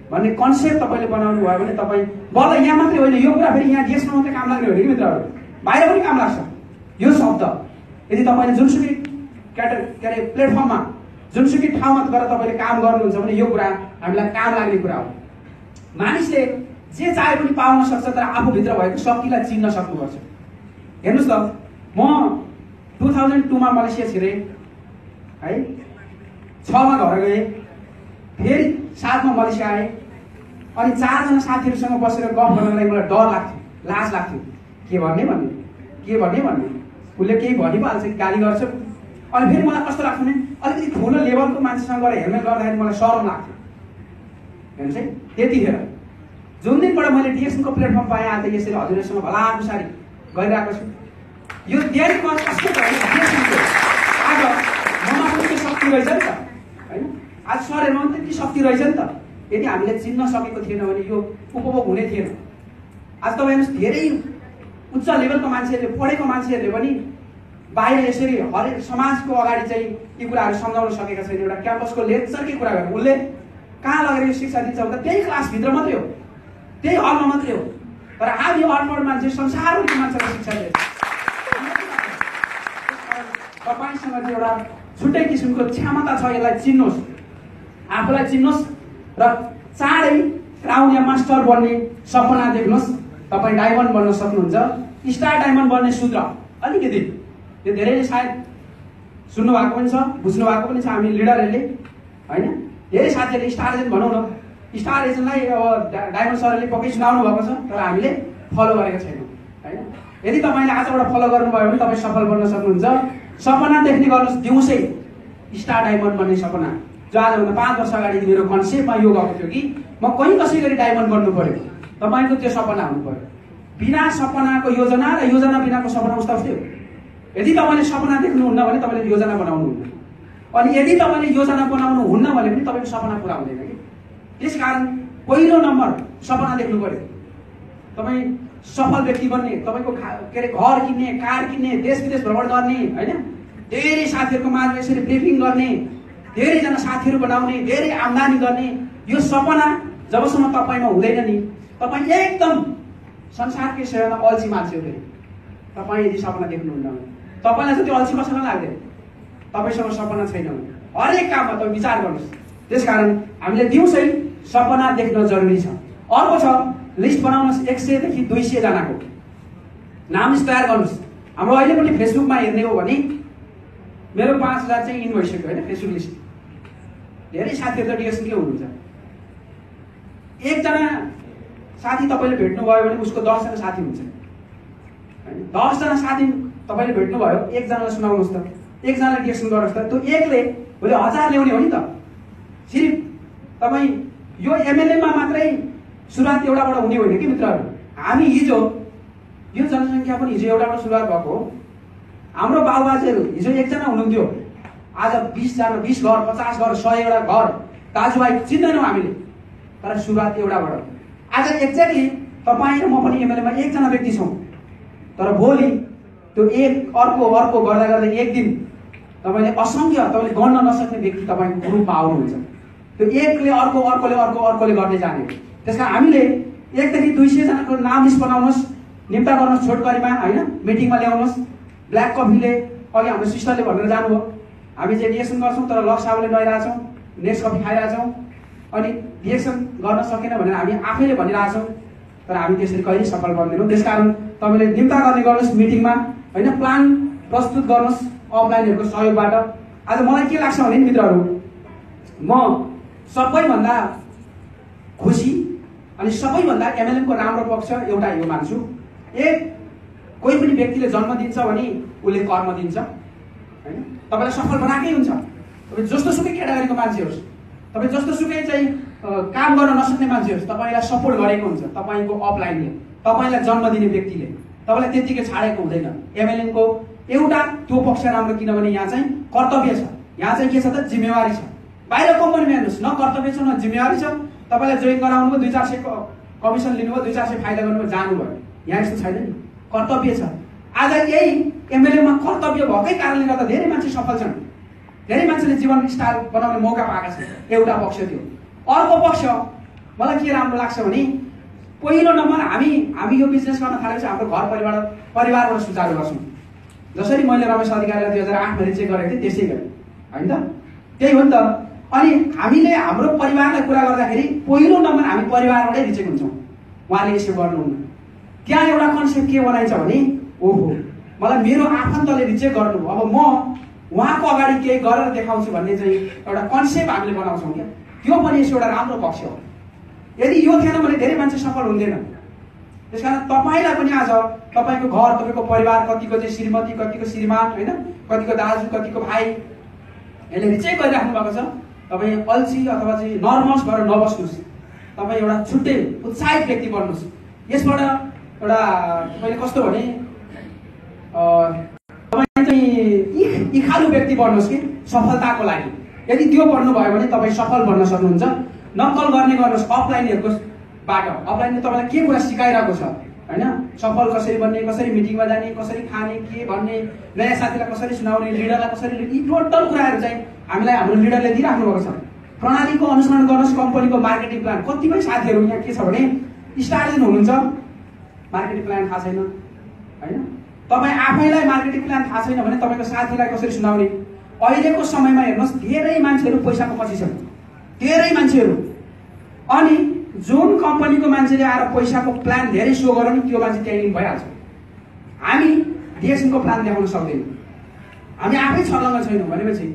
S1: भन्ने कन्सेप्ट तपाईँले बनाउनु भयो भने तपाईँ बल्ल यहाँ मात्रै होइन, यो कुरा फेरि यहाँ देशमा मात्रै काम लाग्ने होइन कि मित्रहरू, बाहिर पनि काम लाग्छ। यो शब्द यदि तपाईँले जुनसुकै के अरे प्लेटफर्ममा जुनसुकै ठाउँमा गएर तपाईँले काम गर्नुहुन्छ भने यो कुरा हामीलाई काम लाग्ने कुरा हो। मानिसले जे चाहे पनि पाउन सक्छ, तर आफूभित्र भएको शक्तिलाई चिन्न सक्नुपर्छ। हेर्नुहोस् त, म 2002मा मलेसिया छिरेँ है, 6मा घर गएँ, फेरि 7मा मलेसिया आएँ। अनि 4 जना साथीहरूसँग बसेर गफ गर्नलाई मलाई डर लाग्थ्यो, लाज लाग्थ्यो। के भन्ने उसले केही भनि पो हाल्छ कि गाली गर्छ। अनि फेरि मलाई कस्तो लाग्थ्यो भने अलिकति ठुलो लेभलको मान्छेसँग गएर हेलमेट गर्दाखेरि मलाई शरम लाग्थ्यो। हेर्नुहोस् है, त्यतिखेर जुन दिनबाट मैले डिएसनको प्लेटफर्म पाएँ, आज यसरी हजुरहरूसँग भलाकुसारी गरिरहेको छु। यो धेरै कस्तो छ भने आज ममा पनि त्यो शक्ति रहेछ नि त होइन। आज शरीरमा पनि त्यति शक्ति रहेछ नि त। यदि हामीले चिन्न सकेको थिएन भने यो उपभोग हुने थिएन। आज तपाईँ हेर्नुहोस्, धेरै उच्च लेभलको मान्छेहरूले, पढेको मान्छेहरूले पनि बाहिर यसरी हरेक समाजको अगाडि चाहिँ यी कुराहरू सम्झाउन सकेका छैन। एउटा क्याम्पसको लेक्चरकै कुरा गर्नु, उसले कहाँ लगेर यो शिक्षा दिन्छ भन्दा त्यही क्लासभित्र मात्रै हो, त्यही हलमा मात्रै हो। तर आज यो अनपढ मान्छे संसारभरिको मान्छेलाई शिक्षा दिन्छ। तपाईँसँग चाहिँ एउटा छुट्टै किसिमको क्षमता छ, यसलाई चिन्नुहोस्, आफूलाई चिन्नुहोस् र चाँडै क्राउन या मास्टर बन्ने सपना देख्नुहोस्। तपाईँ डायमन्ड बन्न सक्नुहुन्छ। स्टार डायमन्ड बन्ने सूत्र अलिकति त्यो धेरैले सायद सुन्नु भएको पनि छ, बुझ्नु भएको पनि छ हामी लिडरहरूले होइन। धेरै साथीहरूले स्टार एजेन्ट भनौँ न, स्टार एजेन्टलाई अब डायमन्ड सरले पक्कै सुनाउनु भएको छ, तर हामीले फलो गरेको छैनौँ होइन। यदि तपाईँले आजबाट फलो गर्नुभयो भने तपाईँ सफल बन्न सक्नुहुन्छ। सपना देख्ने गर्नुहोस्, दिउँसै स्टार डायमन्ड बन्ने सपना। जो आजभन्दा 5 वर्ष अगाडि मेरो कन्सेप्टमा यो गएको थियो कि म कहीँ कसै गरी डायमन्ड बन्नु पर्यो। तपाईँको त्यो सपना हुनु पर्यो। बिना सपनाको योजना र योजना बिनाको सपना उस्तै हो। यदि तपाईँले सपना देख्नुहुन्न भने तपाईँले योजना बनाउनुहुन्न, अनि यदि तपाईँले योजना बनाउनुहुन्न भने पनि तपाईँको सपना पुरा हुँदैन कि। त्यसकारण पहिलो नम्बर सपना देख्नु पर्यो। तपाईँ सफल व्यक्ति बन्ने, तपाईँको के अरे घर किन्ने, कार किन्ने, देश विदेश भ्रमण गर्ने, होइन, धेरै साथीहरूको माझमा यसरी ब्रिफिङ गर्ने, धेरैजना साथीहरू बनाउने, धेरै आम्दानी गर्ने, यो सपना जबसम्म तपाईँमा हुँदैन नि, तपाईँ एकदम संसारकै सेवामा अल्छी मान्छे हो। फेरि तपाईँ यदि सपना देख्नुहुन्न भने तपाईँलाई चाहिँ त्यो अल्छी कसैलाई लाग्दैन। तपाईँसँग सपना छैन भने हरेक काममा तपाईँ विचार गर्नुहोस्। त्यसकारण हामीले दिउँसै सपना देख्न जरुरी छ। अर्को छ, लिस्ट बनाउनुहोस् 100 देखि 200 जनाको नाम लिस्ट तयार गर्नुहोस्। हाम्रो अहिले पनि फेसबुकमा हेर्ने हो भने मेरो 5000 चाहिँ इन भइसक्यो होइन फेसबुक लिस्ट। धेरै साथीहरू त डिएसएनकै हुनुहुन्छ। एकजना साथी तपाईँले भेट्नुभयो भने उसको 10 जना साथी हुन्छ होइन। 10 जना साथी तपाईँले भेट्नुभयो, एकजनालाई सुनाउनुहोस् त, एकजनालाई डिएक्सन गर्नुहोस् त। त्यो एकले भोलि 1000 ल्याउने हो नि त। सिर्फ तपाईँ यो एमएलएमा मात्रै सुरुवात एउटाबाट हुने होइन कि मित्रहरू। हामी हिजो यो जनसङ्ख्या पनि हिजो एउटाबाट सुरुवात भएको हो। हाम्रो बाबुबाजेहरू हिजो एकजना हुनुहुन्थ्यो, आज 20 जना, 20 घर, 50 घर, 100 घर, दाजुभाइ चिन्दैनौँ हामीले, तर सुरुवात एउटाबाट। आज एक्ज्याक्टली तपाईँ र म पनि एमएलएमा एकजना व्यक्ति छौँ, तर भोलि त्यो एक अर्को गर्दा गर्दै एक दिन तपाईँले असङ्ख्य, तपाईँले गर्न नसक्ने व्यक्ति तपाईँको रूपमा आउनुहुन्छ। त्यो एकले अर्कोले गर्दै जाने। त्यसकारण हामीले 1 देखि 200 जनाको नाम लिस्ट बनाउनुहोस्, निम्ता गर्नुहोस् छोटकरीमा होइन, मिटिङमा ल्याउनुहोस्। ब्ल्याक कफीले अघि हाम्रो सिस्टरले भनेर जानुभयो, हामी चाहिँ डिएक्सन गर्छौँ तर लक्स साहबले नआइरहेछौँ, नेक्स्ट कफी खाइरहेछौँ, अनि डिएक्सन गर्न सकेन भनेर हामी आफैले भनिरहेछौँ, तर हामी त्यसरी कहिले सफल बन्दैनौँ। त्यसकारण तपाईँले निम्ता गर्ने गर्नुहोस् मिटिङमा होइन, प्लान प्रस्तुत गर्नुहोस् अफलाइनहरूको सहयोगबाट। आज मलाई के लाग्छ भने मित्रहरू, म सबैभन्दा खुसी अनि सबैभन्दा एमएलएमको राम्रो पक्ष एउटा यो मान्छु, कोही पनि व्यक्तिले जन्म दिन्छ भने उसले कर्म दिन्छ होइन। तपाईँलाई सफल बनाएकै हुन्छ। तपाईँ जस्तो सुकै क्याटेगोरीको मान्छे होस्, तपाईँ जस्तो सुकै चाहिँ काम गर्न नसक्ने मान्छे होस्, तपाईँलाई सपोर्ट गरेको हुन्छ तपाईँको अपलाइनले, तपाईँलाई जन्म दिने व्यक्तिले तपाईँलाई त्यतिकै छाडेको हुँदैन। एमएलएमको एउटा त्यो पक्ष राम्रो, किनभने यहाँ चाहिँ कर्तव्य छ, यहाँ चाहिँ के छ त जिम्मेवारी छ। बाहिर कम्पनीमा हेर्नुहोस्, न कर्तव्य छ न जिम्मेवारी छ। तपाईँलाई जोइन गराउनुभयो, 200-400 कमिसन लिनुभयो, 200-400 फाइदा गर्नुभयो, जानुभयो। यहाँ यस्तो छैन नि, कर्तव्य छ। आज यही एमएलएमा कर्तव्य भएकै कारणले गर्दा धेरै मान्छे सफल छन्, धेरै मान्छेले जीवन स्टाइल बनाउने मौका पाएका छन्। एउटा पक्ष थियो। अर्को पक्ष मलाई के राम्रो लाग्छ भने, पहिलो नम्बर हामी यो बिजनेस गर्न थालेपछि हाम्रो घर परिवारबाट सुचारू गर्छौँ। जसरी मैले रमेश अधिकारीलाई 2008मा रिचेक गरेको थिएँ त्यसै गरी होइन त, त्यही हो नि त। अनि हामीले हाम्रो परिवारलाई कुरा गर्दाखेरि पहिलो नम्बर हामी परिवारबाटै रिचेक हुन्छौँ। उहाँले यसो गर्नुहुन्न। त्यहाँ एउटा कन्सेप्ट के बनाइन्छ भने, ओहो मलाई मेरो आफन्तले रिचेक गर्नुभयो, अब म उहाँको अगाडि केही गरेर देखाउँछु भन्ने चाहिँ एउटा कन्सेप्ट हामीले बनाउँछौँ क्या। त्यो पनि यसो एउटा राम्रो पक्ष हो। यदि यो थिएन भने धेरै मान्छे सफल हुँदैन। त्यसकारण तपाईँलाई पनि आज तपाईँको घर, तपाईँको परिवार, कतिको चाहिँ श्रीमती, कतिको श्रीमान होइन, कतिको दाजु, कतिको भाइ यसले रिचेक गरिराख्नु भएको छ। तपाईँ अल्छी अथवा चाहिँ नर्भस भएर नबस्नुहोस्। तपाईँ एउटा छुट्टै उत्साहित व्यक्ति बन्नुहोस्। यसबाट एउटा मैले कस्तो भने तपाईँ चाहिँ इखालु व्यक्ति बन्नुहोस् कि सफलताको लागि। यदि त्यो बन्नुभयो भने तपाईँ सफल बन्न सक्नुहुन्छ। नक्कल गर्नुहोस् अफलाइनहरूकोबाट। अफलाइनले तपाईँलाई के कुरा सिकाइरहेको छ होइन, सफल कसरी बन्ने, कसरी मिटिङमा जाने, कसरी खाने, के भन्ने, नयाँ साथीलाई कसरी सुनाउने, लिडरलाई कसरी, यी टोटल कुराहरू चाहिँ हामीलाई हाम्रो लिडरले दिइराख्नु भएको छ। प्रणालीको अनुसरण गर्नुहोस्, कम्पनीको मार्केटिङ प्लान। कतिपय साथीहरू यहाँ के छ भने स्टार्टिङ हुनुहुन्छ, मार्केटिङ प्लान थाहा छैन होइन। तपाईँ आफैलाई मार्केटिङ प्लान थाहा छैन भने तपाईँको साथीलाई कसरी सुनाउने। अहिलेको समयमा हेर्नुहोस्, धेरै मान्छेहरू पैसाको पछि छन्, धेरै मान्छेहरू। अनि जुन कम्पनीको मान्छेले आएर पैसाको प्लान धेरै सो गरौँ त्यो मान्छे त्यहीँ भइहाल्छ। हामी डिएक्सनको प्लान देखाउन सक्दैनौँ, हामी आफै छर्लङ्ग छैनौँ। भनेपछि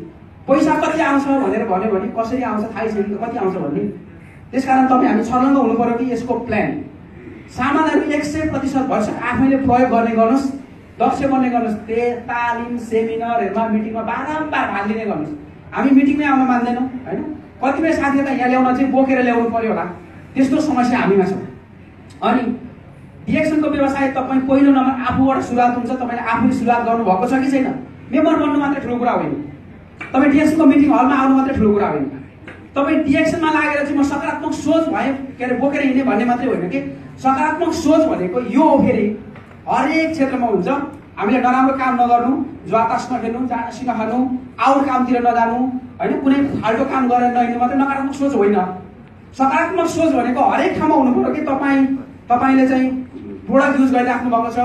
S1: पैसा कति आउँछ भनेर भन्यो भने कसरी आउँछ थाहै छैन, कति आउँछ भन्ने। त्यसकारण तपाईँ हामी छर्लङ्ग हुनु पर्यो कि यसको प्लान सामानहरू 100% भरसक आफैले प्रयोग गर्ने गर्नुहोस्, दक्ष बन्ने गर्नुहोस्। तालिम सेमिनारहरूमा मिटिङमा बारम्बार भाग लिने गर्नुहोस्। हामी मिटिङमै आउन मान्दैनौँ होइन। कतिपय साथीहरूलाई यहाँ ल्याउन चाहिँ बोकेर ल्याउनु पर्यो होला, त्यस्तो समस्या हामीमा छ। अनि डिएक्सनको व्यवसाय तपाईँ पहिलो नम्बर आफूबाट सुरुवात हुन्छ। तपाईँले आफूले सुरुवात गर्नुभएको छ कि छैन? मेम्बर बन्नु मात्रै ठुलो कुरा होइन, तपाईँ डिएक्सनको मिटिङ हलमा आउनु मात्रै ठुलो कुरा होइन। तपाईँ डिएक्सनमा लागेर चाहिँ म सकारात्मक सोच भए के अरे बोकेर हिँड्ने भन्ने मात्रै होइन कि सकारात्मक सोच भनेको यो हो। फेरि हरेक क्षेत्रमा हुन्छ। हामीले नराम्रो काम नगर्नु, जुवातास नखेल्नु, जाँसी नखानु, आउट कामतिर नजानु, होइन कुनै फाल्टो काम गरेर नहिँड्नु मात्रै नकारात्मक सोच होइन। सकारात्मक सोच भनेको हरेक ठाउँमा हुनु पर्यो कि तपाईँले चाहिँ प्रोडक्ट युज गरिराख्नु भएको छ,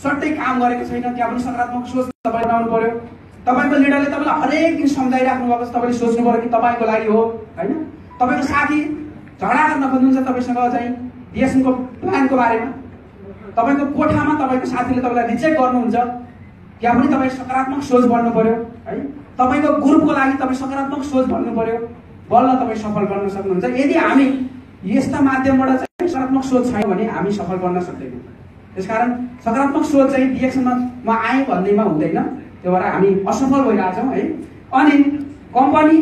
S1: सट्टै काम गरेको छैन, त्यहाँ पनि सकारात्मक सोच तपाईँले बनाउनु पर्यो। तपाईँको लिडरले तपाईँलाई हरेक दिन सम्झाइराख्नु भएको छ, तपाईँले सोच्नु पर्यो कि तपाईँको लागि हो, होइन? तपाईँको साथी झगडा गर्न खोज्नुहुन्छ तपाईँसँग चाहिँ डिएक्सनको प्लानको बारेमा, तपाईँको कोठामा तपाईँको साथीले तपाईँलाई रिजेक्ट गर्नुहुन्छ, त्यहाँ पनि तपाईँ सकारात्मक सोच बन्नु पर्यो, है? तपाईँको ग्रुपको लागि तपाईँ सकारात्मक सोच भन्नु पर्यो, बल्ल तपाईँ सफल बन्न सक्नुहुन्छ। यदि हामी यस्ता माध्यमबाट चाहिँ सकारात्मक सोच छैन भने हामी सफल बन्न सक्दैनौँ। त्यसकारण सकारात्मक सोच चाहिँ डिएक्सनमा म आएँ भन्दैमा हुँदैन, त्यो भएर हामी असफल भइरहेछौँ, है? अनि कम्पनी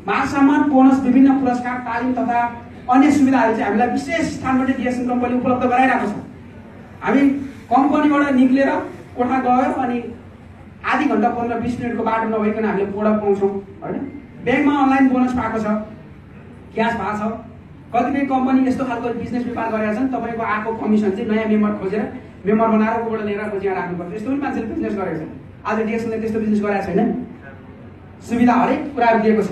S1: मान सम्मान, बोनस, विभिन्न पुरस्कार, तालिम तथा अन्य सुविधाहरू चाहिँ हामीलाई विशेष स्थानबाट डिएक्सन कम्पनी उपलब्ध गराइरहेको छ। हामी कम्पनीबाट निक्लेर कोठा गयो अनि आधी घन्टा 15-20 मिनटको बाटो नभइकन हामीले प्रोडक्ट पाउँछौँ, होइन? ब्याङ्कमा अनलाइन बोनस पाएको छ, क्यास पाएको छ। कतिपय कम्पनी यस्तो खालको बिजनेस व्यापार गरेका छन्, तपाईँको आएको कमिसन चाहिँ नयाँ मेम्बर खोजेर मेम्बर बनाएर कोबाट लिएर खोजेर राख्नुपर्छ। यस्तो पनि मान्छेले बिजनेस गरेको छ। आज डिएक्सनले त्यस्तो बिजनेस गरेको छैन। सुविधा हरेक कुराहरू दिएको छ।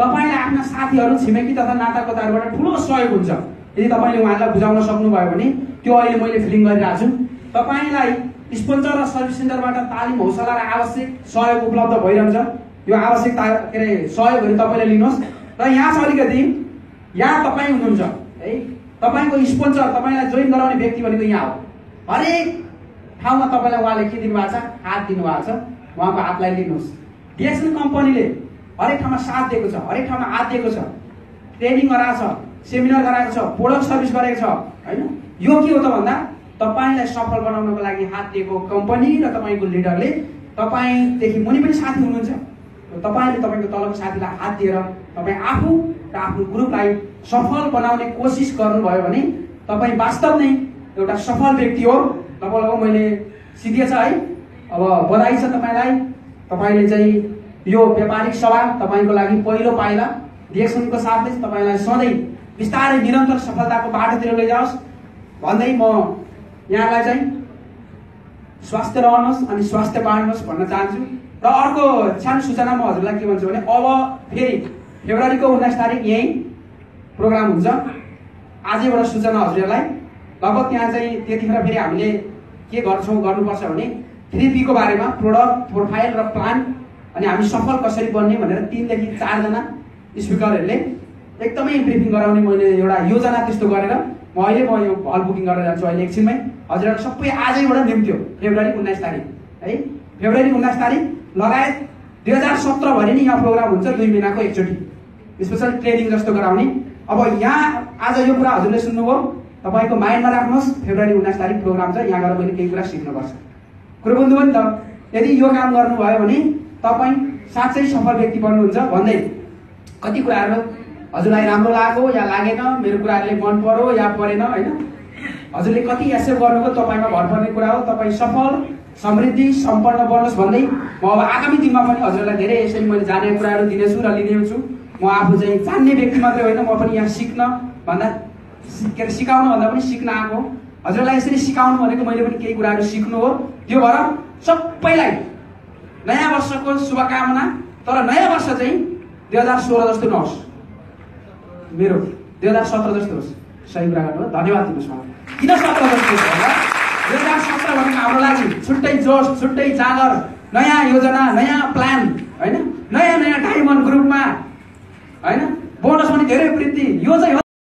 S1: तपाईँले आफ्ना साथीहरू, छिमेकी तथा नातागोताहरूबाट ठुलो सहयोग हुन्छ यदि तपाईँले उहाँहरूलाई बुझाउन सक्नुभयो भने। त्यो अहिले मैले फिलिङ गरिरहेको छु। तपाईँलाई स्पोन्सर र सर्भिस सेन्टरबाट तालिम, हौसला र आवश्यक सहयोग उपलब्ध भइरहन्छ। यो आवश्यक के अरे सहयोगहरू तपाईँले लिनुहोस्। र यहाँ छ अलिकति, यहाँ तपाईँ हुनुहुन्छ, है? तपाईँको स्पोन्सर, तपाईँलाई जोइन गराउने व्यक्ति भनेको यहाँ हो। हरेक ठाउँमा तपाईँलाई उहाँले के दिनुभएको छ? हात दिनुभएको छ। उहाँको हातलाई लिनुहोस्। डिएक्सन कम्पनीले हरेक ठाउँमा साथ दिएको छ, हरेक ठाउँमा हात दिएको छ, ट्रेनिङ गराएको छ, सेमिनार गराएको छ, प्रोडक्ट सर्भिस गरेको छ, होइन? यो के हो त भन्दा तपाईँलाई सफल बनाउनको लागि हात दिएको कम्पनी र तपाईँको लिडरले तपाईँदेखि मुनि पनि साथी हुनुहुन्छ। तपाईँले तपाईँको तलको साथीलाई हात दिएर तपाईँ आफू र आफ्नो ग्रुपलाई सफल बनाउने कोसिस गर्नुभयो भने तपाईँ वास्तव नै एउटा सफल व्यक्ति हो। लगभग मैले सिकेछ, है? अब बधाई छ तपाईँलाई। तपाईँले चाहिँ यो व्यापारिक सभा तपाईँको लागि पहिलो पाइला। डिएक्सनको साथले तपाईँलाई सधैँ बिस्तारै निरन्तर सफलताको बाटोतिर लैजाओस् भन्दै म यहाँलाई चाहिँ स्वास्थ्य रहनुहोस् अनि स्वास्थ्य बाँड्नुहोस् भन्न चाहन्छु। र अर्को सानो सूचना म हजुरलाई के भन्छु भने अब फेरि फेब्रुअरीको 19 तारिक यही प्रोग्राम हुन्छ। आजैबाट सूचना हजुरहरूलाई। लगभग त्यहाँ चाहिँ त्यतिखेर फेरि हामीले के गर्नुपर्छ भने 3P को बारेमा, प्रोडक्ट, प्रोफाइल र प्लान, अनि हामी सफल कसरी बन्ने भनेर 3 देखि 4 जना स्पिकरहरूले एकदमै ब्रिफिङ गराउने मैले एउटा योजना त्यस्तो गरेर म यो हल बुकिङ गरेर जान्छु अहिले एकछिनमै। हजुरहरू सबै आजैबाट निम्त्यो फेब्रुअरी 19 तारिक, है? फेब्रुअरी 19 तारिक लगायत 2017 भरि नै यहाँ प्रोग्राम हुन्छ, 2 महिनाको एकचोटि स्पेशल ट्रेनिङ जस्तो गराउने। अब यहाँ आज यो कुरा हजुरले सुन्नुभयो, तपाईँको माइन्डमा राख्नुहोस्। फेब्रुअरी 19 तारिक प्रोग्राम छ, यहाँ गएर मैले केही कुरा सिक्नुपर्छ। कुरो बुझ्नु भयो नि त? यदि यो काम गर्नुभयो भने तपाईँ साँच्चै सफल व्यक्ति बन्नुहुन्छ भन्दै कति कुराहरू हजुरलाई राम्रो लाग्यो या लागेन, मेरो कुराहरूले मन पर्यो या परेन, होइन? हजुरले कति एक्सेप्ट गर्नुभयो तपाईँमा भर पर्ने कुरा हो। तपाईँ सफल, समृद्धि, सम्पन्न बन्नुहोस् भन्दै म अब आगामी दिनमा पनि हजुरलाई धेरै यसरी मैले जानेको कुराहरू दिनेछु र लिनेछु। म आफू चाहिँ जान्ने व्यक्ति मात्रै होइन, म पनि यहाँ सिक्न भन्दा के अरे सिकाउनु भन्दा पनि सिक्न आएको। हजुरलाई यसरी सिकाउनु भनेको मैले पनि केही कुराहरू सिक्नु हो। त्यो भएर सबैलाई नयाँ वर्षको शुभकामना। तर नयाँ वर्ष चाहिँ 2016 जस्तो नहोस्, मेरो 2017 जस्तो होस्। सही कुरा गर्नु, धन्यवाद दिनुहोस् मलाई। किन 17 जस्तो होस् भन्दा 2017 भनेको हाम्रो लागि छुट्टै जोस, छुट्टै जागर, नयाँ योजना, नयाँ प्लान, होइन? नयाँ डायमन्ड ग्रुपमा, होइन? बोनस पनि धेरै वृद्धि। यो चाहिँ हो